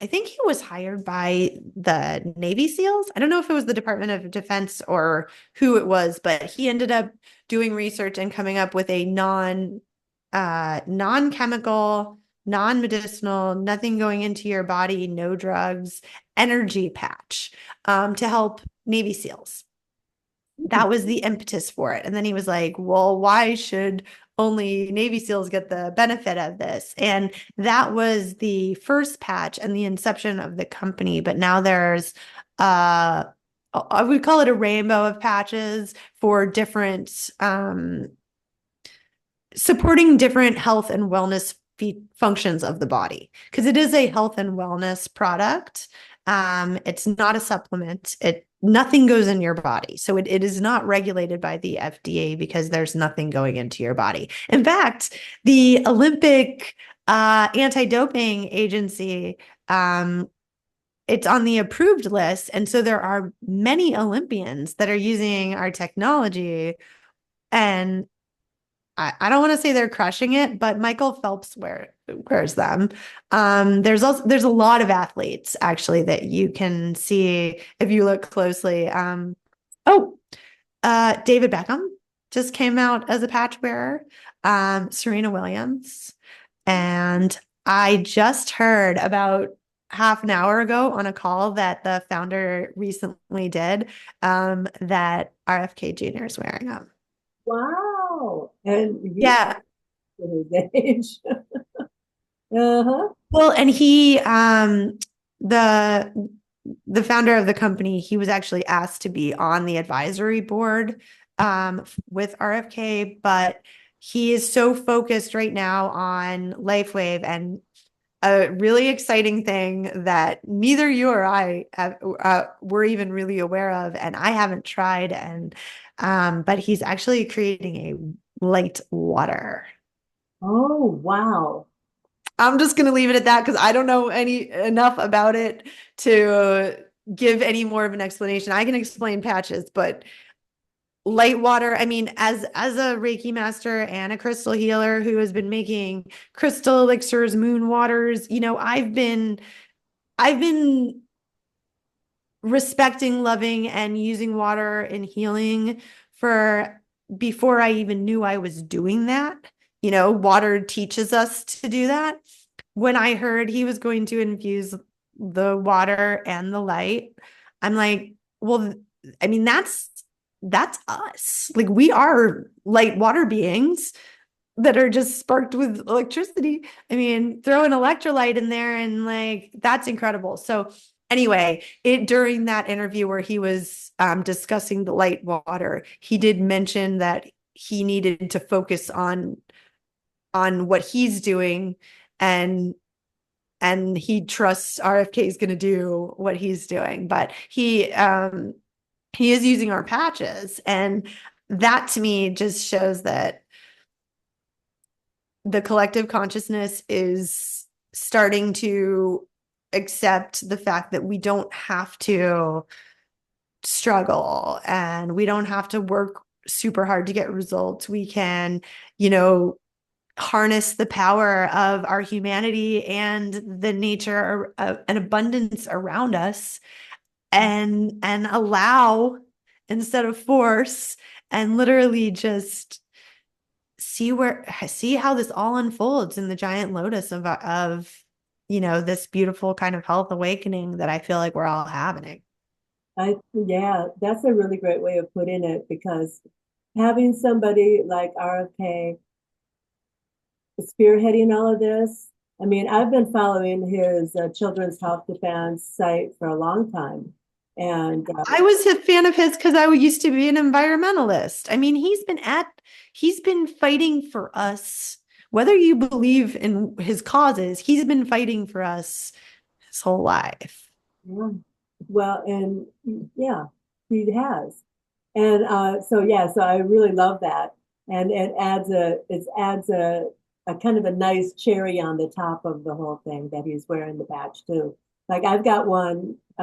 I think he was hired by the Navy SEALs. I don't know if it was the Department of Defense or who it was, but he ended up doing research and coming up with a non-chemical, non-medicinal, nothing going into your body, no drugs, energy patch to help Navy SEALs. That was the impetus for it. And then he was like, well, why should only Navy SEALs get the benefit of this? And that was the first patch and the inception of the company. But now there's, I would call it a rainbow of patches for different, supporting different health and wellness functions of the body, because it is a health and wellness product. It's not a supplement. Nothing goes in your body. So it is not regulated by the FDA because there's nothing going into your body. In fact, the Olympic anti-doping agency, it's on the approved list. And so there are many Olympians that are using our technology. And I don't want to say they're crushing it, but Michael Phelps wears them. There's a lot of athletes actually that you can see if you look closely. David Beckham just came out as a patch wearer. Serena Williams, and I just heard about half an hour ago on a call that the founder recently did, that RFK Jr. is wearing them. Wow. And he's Yeah. his age. Uh-huh. Well, and the founder of the company, he was actually asked to be on the advisory board with RFK, but he is so focused right now on LifeWave, and a really exciting thing that neither you or I were even really aware of, and I haven't tried, but he's actually creating a light water. Oh, wow. I'm just going to leave it at that because I don't know enough about it to give any more of an explanation. I can explain patches, but light water, I mean, as a Reiki master and a crystal healer who has been making crystal elixirs, moon waters, I've been respecting, loving, and using water in healing for before I even knew I was doing that. Water teaches us to do that. When I heard he was going to infuse the water and the light, I'm like, well, I mean, that's us. Like, we are light water beings that are just sparked with electricity. I mean, throw an electrolyte in there and like, that's incredible. So anyway, during that interview where he was discussing the light water, he did mention that he needed to focus on what he's doing, and he trusts RFK is going to do what he's doing, but he is using our patches, and that to me just shows that the collective consciousness is starting to accept the fact that we don't have to struggle and we don't have to work super hard to get results. We can, harness the power of our humanity and the nature and abundance around us, and allow instead of force, and literally just see how this all unfolds in the giant lotus of this beautiful kind of health awakening that I feel like we're all having. Yeah, that's a really great way of putting it, because having somebody like RFK spearheading all of this, I mean, I've been following his Children's Health Defense site for a long time. And I was a fan of his because I used to be an environmentalist. I mean, he's been fighting for us. Whether you believe in his causes, he's been fighting for us his whole life. yeah, well, and yeah, he has. And so I really love that. And it adds a kind of a nice cherry on the top of the whole thing that he's wearing the patch too. Like I'm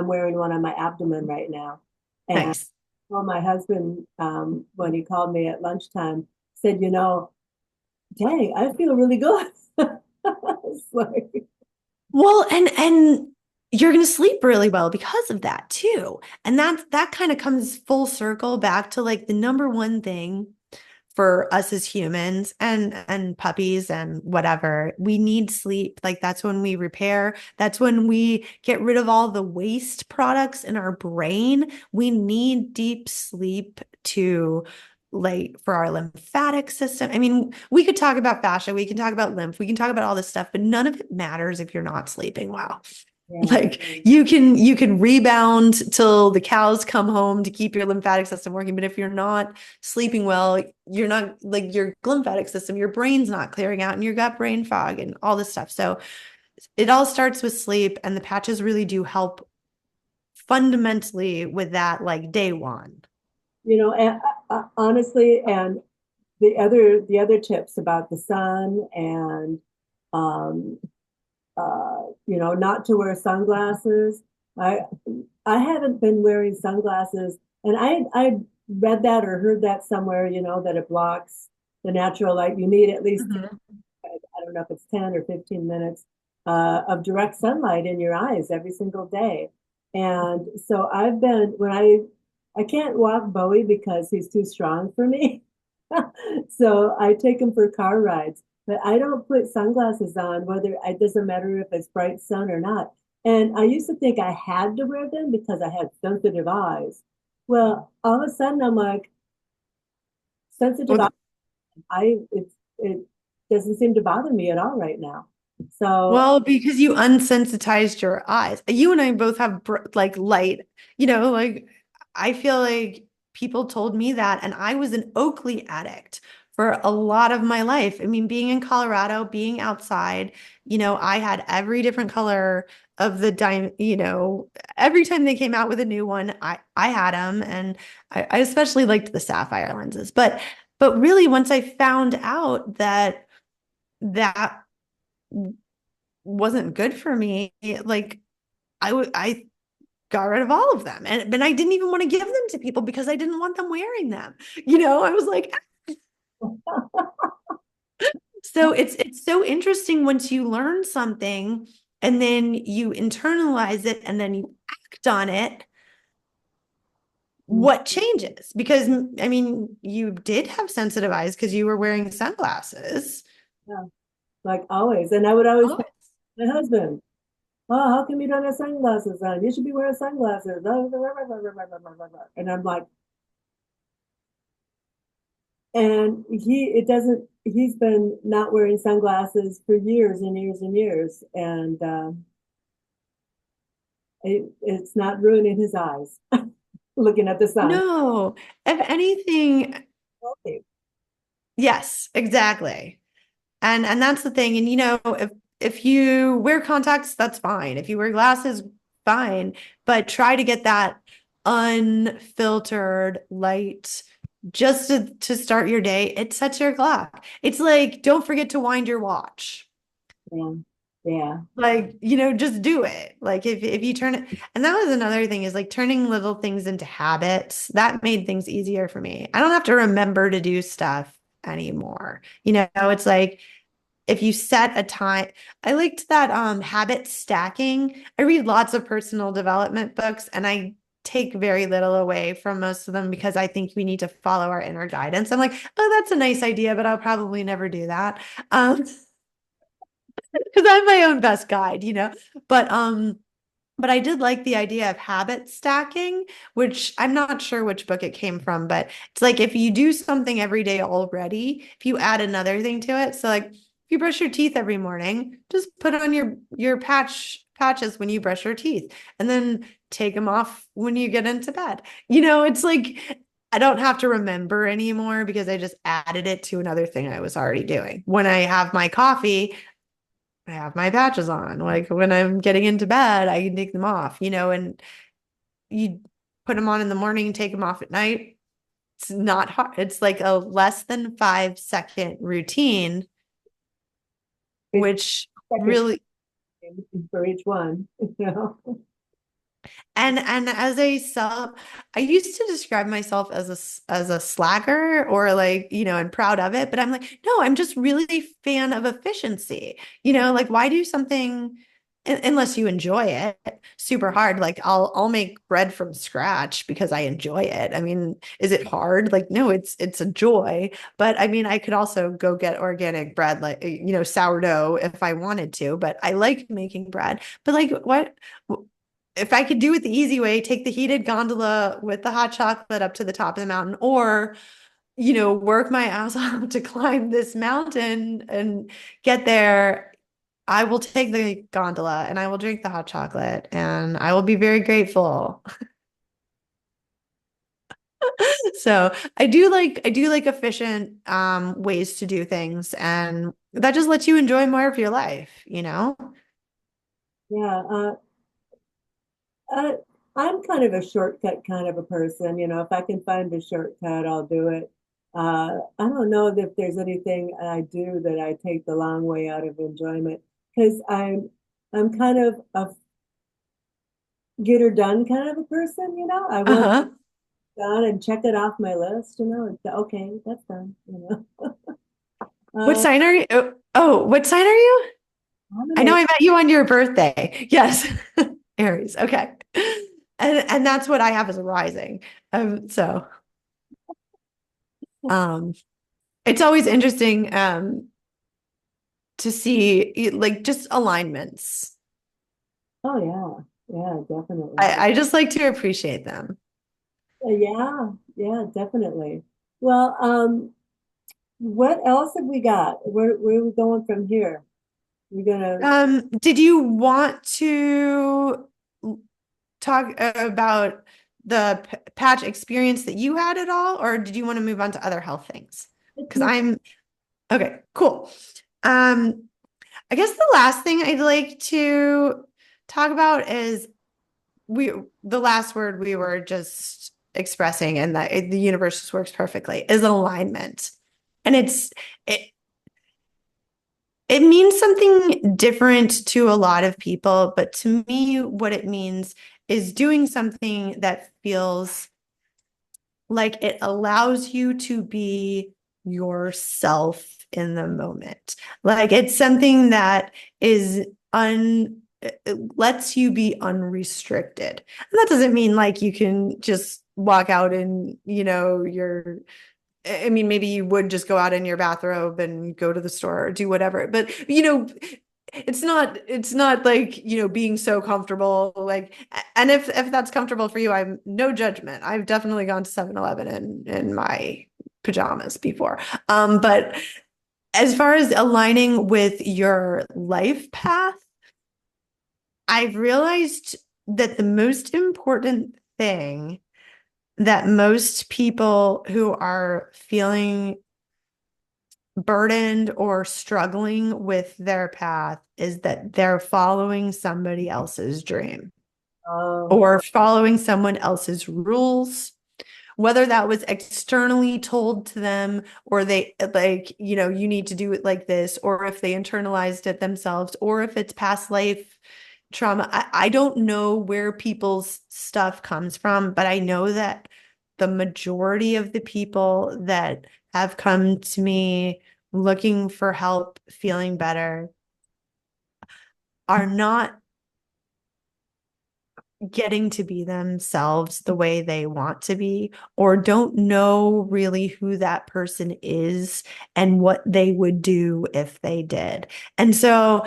wearing one on my abdomen right now. And Nice. well, my husband, when he called me at lunchtime, said, dang, I feel really good. It's like, Well, and you're going to sleep really well because of that too. And that kind of comes full circle back to like the number one thing for us as humans and puppies and whatever. We need sleep. Like, that's when we repair. That's when we get rid of all the waste products in our brain. We need deep sleep to, like, for our lymphatic system. I mean, we could talk about fascia, we can talk about lymph, we can talk about all this stuff, but none of it matters if you're not sleeping well. Yeah. Like you can rebound till the cows come home to keep your lymphatic system working. But if you're not sleeping well, you're not like your lymphatic system, your brain's not clearing out and you got brain fog and all this stuff. So it all starts with sleep, and the patches really do help fundamentally with that, like day one. And, honestly, and the other tips about the sun and um, not to wear sunglasses. I I haven't been wearing sunglasses, and I read that or heard that somewhere, that it blocks the natural light. You need at least, Mhm. I don't know if it's 10 or 15 minutes of direct sunlight in your eyes every single day. And so when I can't walk Bowie because he's too strong for me. So I take him for car rides, but I don't put sunglasses on, whether it doesn't matter if it's bright sun or not. And I used to think I had to wear them because I had sensitive eyes. Well, all of a sudden I'm like, sensitive eyes, Well, it doesn't seem to bother me at all right now. So, well, because you unsensitized your eyes. You and I both have like light, like I feel like people told me that, and I was an Oakley addict for a lot of my life. I mean, being in Colorado, being outside, I had every different color of the dime, every time they came out with a new one, I had them, and I especially liked the sapphire lenses. But really, once I found out that wasn't good for me, like I got rid of all of them. And but I didn't even want to give them to people because I didn't want them wearing them. I was like, so it's so interesting once you learn something and then you internalize it and then you act on it, what changes? Because I mean, you did have sensitive eyes because you were wearing sunglasses. yeah, like always. And I would always Oh. tell my husband, "Oh, how come you don't have sunglasses on? You should be wearing sunglasses." And I'm like, and he's been not wearing sunglasses for years and years and years. And it's not ruining his eyes looking at the sun. No, if anything, Okay. yes, exactly. And that's the thing. And if you wear contacts, that's fine. If you wear glasses, fine. But try to get that unfiltered light just to start your day. It sets your clock. It's like, don't forget to wind your watch. Yeah. Yeah. Like, just do it. Like if you turn it, and that was another thing is like turning little things into habits. That made things easier for me. I don't have to remember to do stuff anymore. It's like if you set a time. I liked that habit stacking. I read lots of personal development books, and I take very little away from most of them because I think we need to follow our inner guidance. I'm like, oh, that's a nice idea, but I'll probably never do that. Because I'm my own best guide. But I did like the idea of habit stacking, which I'm not sure which book it came from, but it's like if you do something every day already, if you add another thing to it. So like if you brush your teeth every morning, just put on your patches when you brush your teeth and then take them off when you get into bed. It's like I don't have to remember anymore because I just added it to another thing I was already doing. When I have my coffee, I have my patches on. Like when I'm getting into bed, I can take them off, and you put them on in the morning, take them off at night. It's not hard. It's like a less than 5-second routine, It's which second really, for each one, you know. and as I used to describe myself as a slacker or like, and proud of it, but I'm like, no, I'm just really fan of efficiency. Like why do something unless you enjoy it super hard? Like I'll make bread from scratch because I enjoy it. I mean, is it hard? Like no, it's a joy. But I mean, I could also go get organic bread, like sourdough if I wanted to, but I like making bread. But like what if I could do it the easy way, take the heated gondola with the hot chocolate up to the top of the mountain, or, work my ass off to climb this mountain and get there, I will take the gondola and I will drink the hot chocolate and I will be very grateful. So I do like efficient ways to do things, and that just lets you enjoy more of your life, you know? Yeah. Uh, I'm kind of a shortcut kind of a person. If I can find a shortcut, I'll do it. I don't know if there's anything I do that I take the long way out of enjoyment because I'm kind of a get her done kind of a person. I want Uh-huh. things done and check it off my list. And okay, that's done. What Uh, sign are you? Oh, what sign are you? I'm I know an I met you on your birthday. Yes. Aries. Okay. And that's what I have as a rising. So um it's always interesting to see like just alignments. Oh yeah, definitely. I just like to appreciate them. Yeah, definitely. Well, what else have we got? Where are we going from here? We're gonna. Did you want to talk about the patch experience that you had at all, or did you want to move on to other health things? Let's Because move. I'm okay, cool. Um, I guess the last thing I'd like to talk about is we the last word we were just expressing and that the universe just works perfectly is alignment. And it it means something different to a lot of people, but to me, what it means is doing something that feels like it allows you to be yourself in the moment. Like it's something that is it lets you be unrestricted. And that doesn't mean like you can just walk out and, I mean, maybe you would just go out in your bathrobe and go to the store or do whatever, but it's not like, being so comfortable, like, and if that's comfortable for you, I'm no judgment. I've definitely gone to 7-Eleven in my pajamas before. But as far as aligning with your life path, I've realized that the most important thing that most people who are feeling burdened or struggling with their path is that they're following somebody else's dream Oh, or following someone else's rules, whether that was externally told to them or they like, you need to do it like this, or if they internalized it themselves, or if it's past life trauma. I don't know where people's stuff comes from, but I know that the majority of the people that have come to me looking for help, feeling better, are not getting to be themselves the way they want to be, or don't know really who that person is and what they would do if they did. And so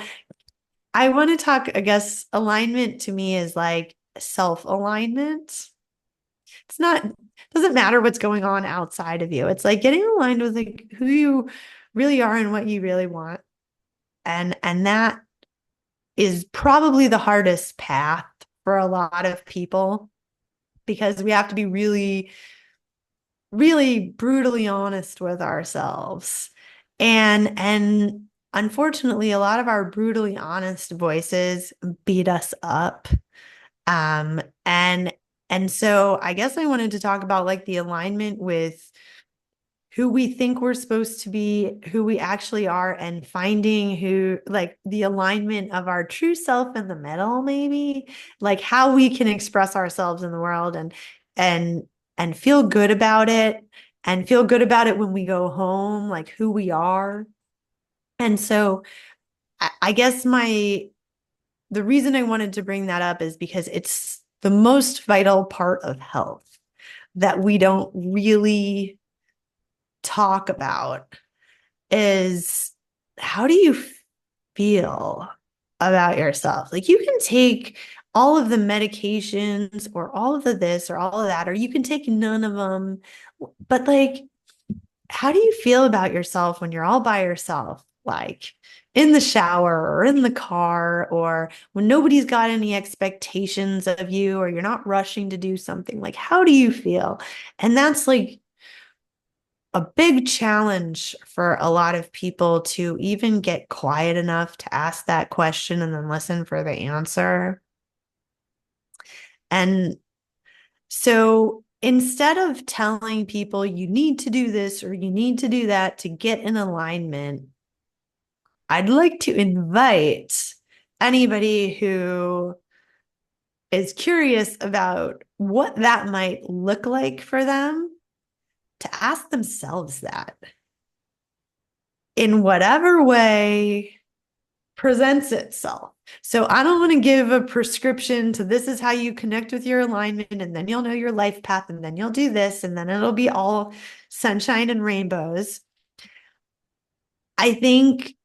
I want to talk, I guess, alignment to me is like self-alignment. It's not, doesn't matter what's going on outside of you. It's like getting aligned with like who you really are and what you really want. And that is probably the hardest path for a lot of people because we have to be really, really brutally honest with ourselves. And unfortunately, a lot of our brutally honest voices beat us up. Um, and and so I guess I wanted to talk about like the alignment with who we think we're supposed to be, who we actually are, and finding who, like the alignment of our true self in the middle, maybe, like how we can express ourselves in the world and and feel good about it and feel good about it when we go home, like who we are. And so I guess the reason I wanted to bring that up is because it's the most vital part of health that we don't really talk about is how do you feel about yourself? Like you can take all of the medications or all of the this or all of that, or you can take none of them. But like, how do you feel about yourself when you're all by yourself? like in the shower or in the car, or when nobody's got any expectations of you, or you're not rushing to do something? Like, how do you feel? And that's like a big challenge for a lot of people to even get quiet enough to ask that question and then listen for the answer. And so instead of telling people you need to do this or you need to do that to get in alignment, I'd like to invite anybody who is curious about what that might look like for them to ask themselves that in whatever way presents itself. So I don't want to give a prescription to this is how you connect with your alignment, and then you'll know your life path, and then you'll do this, and then it'll be all sunshine and rainbows. I think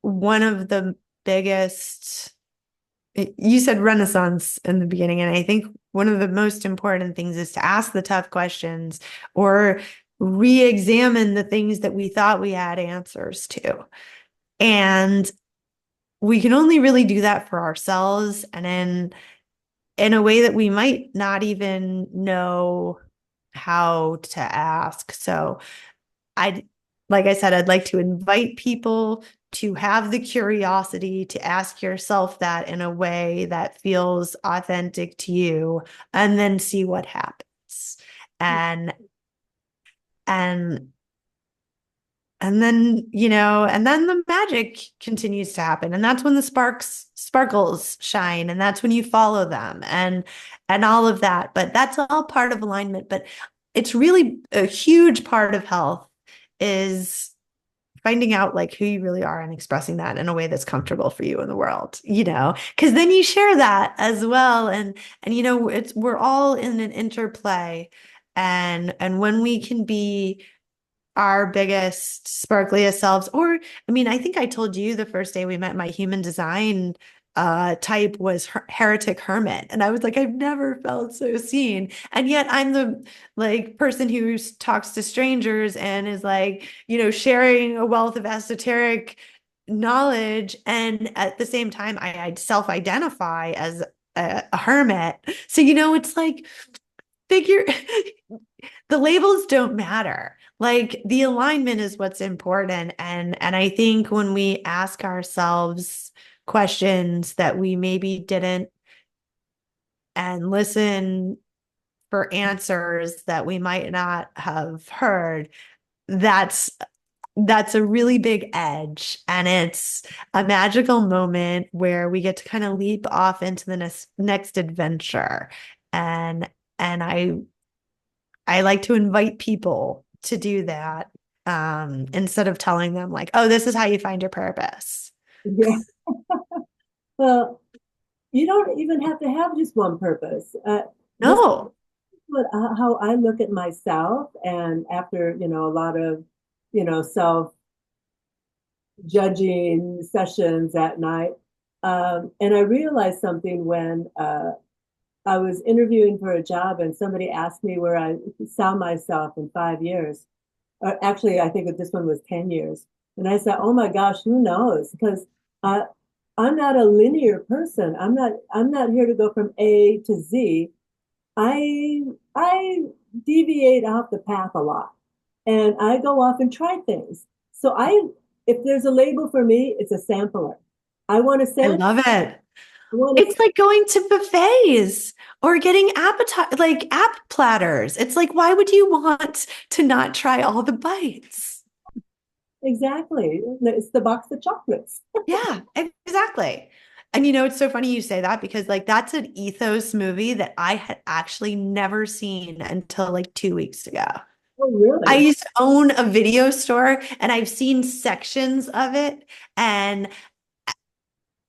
one of the biggest, you said renaissance in the beginning, and I think one of the most important things is to ask the tough questions or re-examine the things that we thought we had answers to. And we can only really do that for ourselves and in a way that we might not even know how to ask. So like I said, I'd like to invite people to have the curiosity to ask yourself that in a way that feels authentic to you, and then see what happens. And and then, and then the magic continues to happen. And that's when the sparkles shine. And that's when you follow them and all of that. But that's all part of alignment. But it's really a huge part of health is finding out like who you really are and expressing that in a way that's comfortable for you in the world, because then you share that as well. And we're all in an interplay. And when we can be our biggest, sparkliest selves. Or, I mean, I think I told you the first day we met, my human design type was heretic hermit. And I was like, I've never felt so seen. And yet I'm the like person who talks to strangers and is like, sharing a wealth of esoteric knowledge. And at the same time, I self-identify as a hermit. So, it's like, figure the labels don't matter. Like the alignment is what's important. And I think when we ask ourselves questions that we maybe didn't, and listen for answers that we might not have heard, that's a really big edge, and it's a magical moment where we get to kind of leap off into the next adventure. And I like to invite people to do that, instead of telling them like, oh, this is how you find your purpose. Yeah. Well, you don't even have to have just one purpose. This is No. how I look at myself. And after, a lot of, self judging sessions at night. And I realized something when I was interviewing for a job and somebody asked me where I saw myself in 5 years. Actually, I think that this one was 10 years. And I said, oh my gosh, who knows? Because I'm not a linear person. I'm not here to go from A to Z. I deviate off the path a lot. And I go off and try things. So if there's a label for me, it's a sampler. I want to I sample. love it. I want to It's like going to buffets or getting like app platters. It's like, why would you want to not try all the bites? exactly. It's the box of chocolates. Yeah, exactly. And it's so funny you say that, because like that's an ethos movie that I had actually never seen until like 2 weeks ago. Oh, I really? used to own a video store and I've seen sections of it. And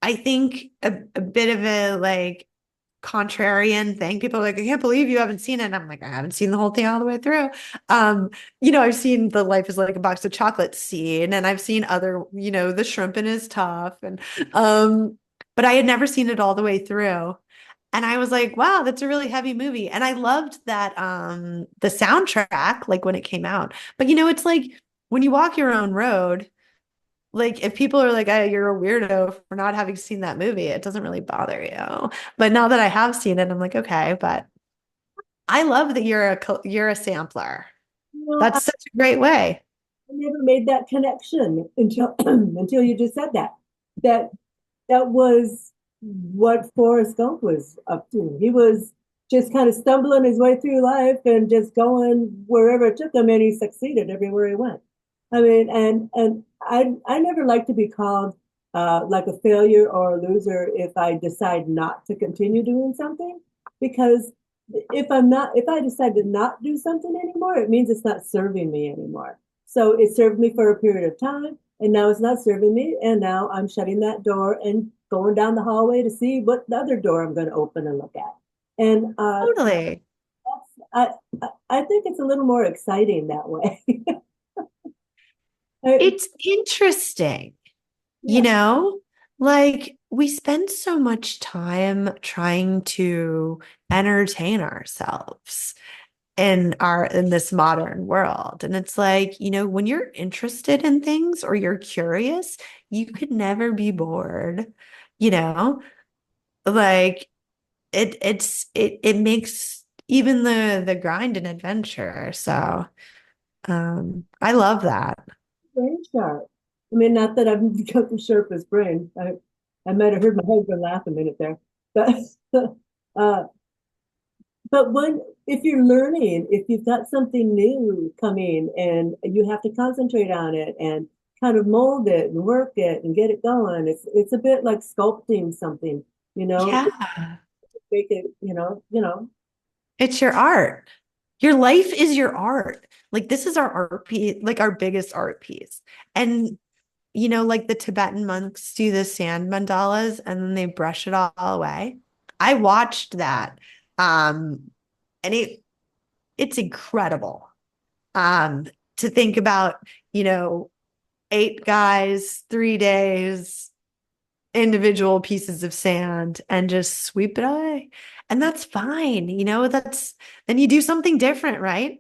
I think a bit of a like contrarian thing. People are like, I can't believe you haven't seen it. And I'm like, I haven't seen the whole thing all the way through. I've seen the life is like a box of chocolates scene, and I've seen other, the shrimping is tough. But I had never seen it all the way through. And I was like, wow, that's a really heavy movie. And I loved that the soundtrack, like when it came out. But it's like when you walk your own road, like if people are like, oh, you're a weirdo for not having seen that movie, it doesn't really bother you. But now that I have seen it, I'm like, okay, but I love that you're a sampler. I That's such a great way. never made that connection until until you just said that. That that was what Forrest Gump was up to. He was just kind of stumbling his way through life and just going wherever it took him, and he succeeded everywhere he went. I mean, and I never like to be called like a failure or a loser if I decide not to continue doing something, because if I decide to not do something anymore, it means it's not serving me anymore. So it served me for a period of time, and now it's not serving me, and now I'm shutting that door and going down the hallway to see what the other door I'm going to open and look at. And Totally. I I think it's a little more exciting that way. I, It's interesting, you yeah, know, like we spend so much time trying to entertain ourselves in this modern world. And it's like, when you're interested in things or you're curious, you could never be bored, you know? Like it makes even the grind an adventure. So I love that. brain sharp. I mean, not that I've got the sharpest brain. I might have heard my husband laugh a minute there, but uh, but when if you're learning, if you've got something new coming and you have to concentrate on it and kind of mold it and work it and get it going, it's a bit like sculpting something, you know, Yeah. make it, It's your art. Your life is your art. Like this is our art piece, like our biggest art piece. And like the Tibetan monks do the sand mandalas and then they brush it all away. I watched that. Um, and it's incredible. Um, to think about, you know, 8 guys, 3 days, individual pieces of sand and just sweep it away. And that's fine. Then you do something different, right?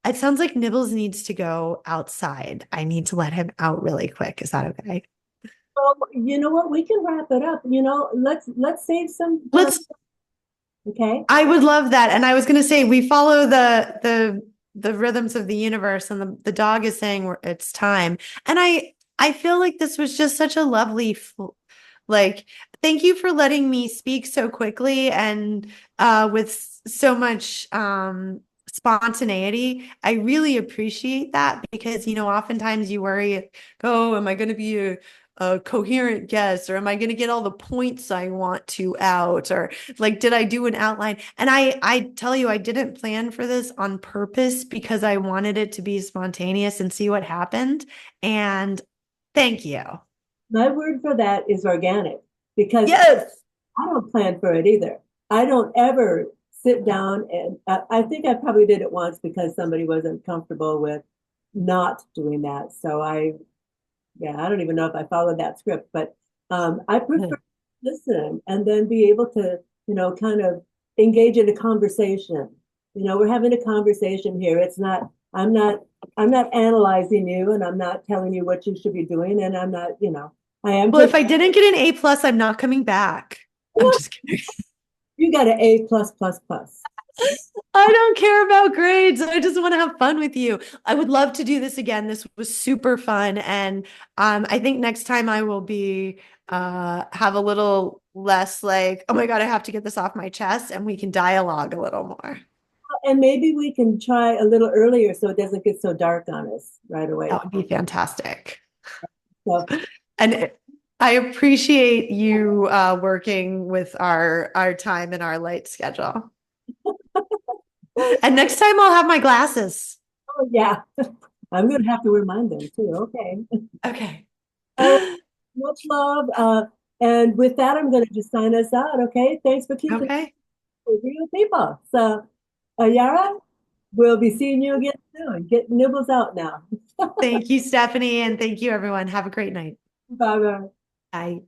It sounds like Nibbles needs to go outside. I need to let him out really quick. Is that okay? well, you know what? We can wrap it up. Let's save some time. Let's Okay. I would love that. And I was going to say we follow the rhythms of the universe and the dog is saying it's time. And I feel like this was just such a lovely like thank you for letting me speak so quickly and with so much spontaneity. I really appreciate that because oftentimes you worry, oh, am I going to be a coherent guest or am I going to get all the points I want to out or like did I do an outline? And I tell you I didn't plan for this on purpose because I wanted it to be spontaneous and see what happened. And thank you. My word for that is organic because Yes. I don't plan for it either. I don't ever sit down and I think I probably did it once because somebody wasn't comfortable with not doing that. So yeah, I don't even know if I followed that script, but I prefer to listen and then be able to, kind of engage in a conversation. We're having a conversation here. I'm not analyzing you and I'm not telling you what you should be doing. And I'm not, I am Well, if taking, I didn't get an A plus, I'm not coming back. I'm just kidding. you got an A plus plus plus. I don't care about grades. I just want to have fun with you. I would love to do this again. This was super fun. And I think next time I will be have a little less like, oh my God, I have to get this off my chest and we can dialogue a little more. And maybe we can try a little earlier so it doesn't get so dark on us right away. That would be fantastic. So, And I appreciate you working with our time and our light schedule. And next time I'll have my glasses. oh, yeah, I'm going to have to remind them too. Okay. Okay. All right. Much love. And with that, I'm going to just sign us out. Okay. Thanks for keeping it Okay. with real people. So, Yara, we'll be seeing you again soon. Get nibbles out now. Thank you, Stephanie, and thank you, everyone. Have a great night. Bye bye. Bye.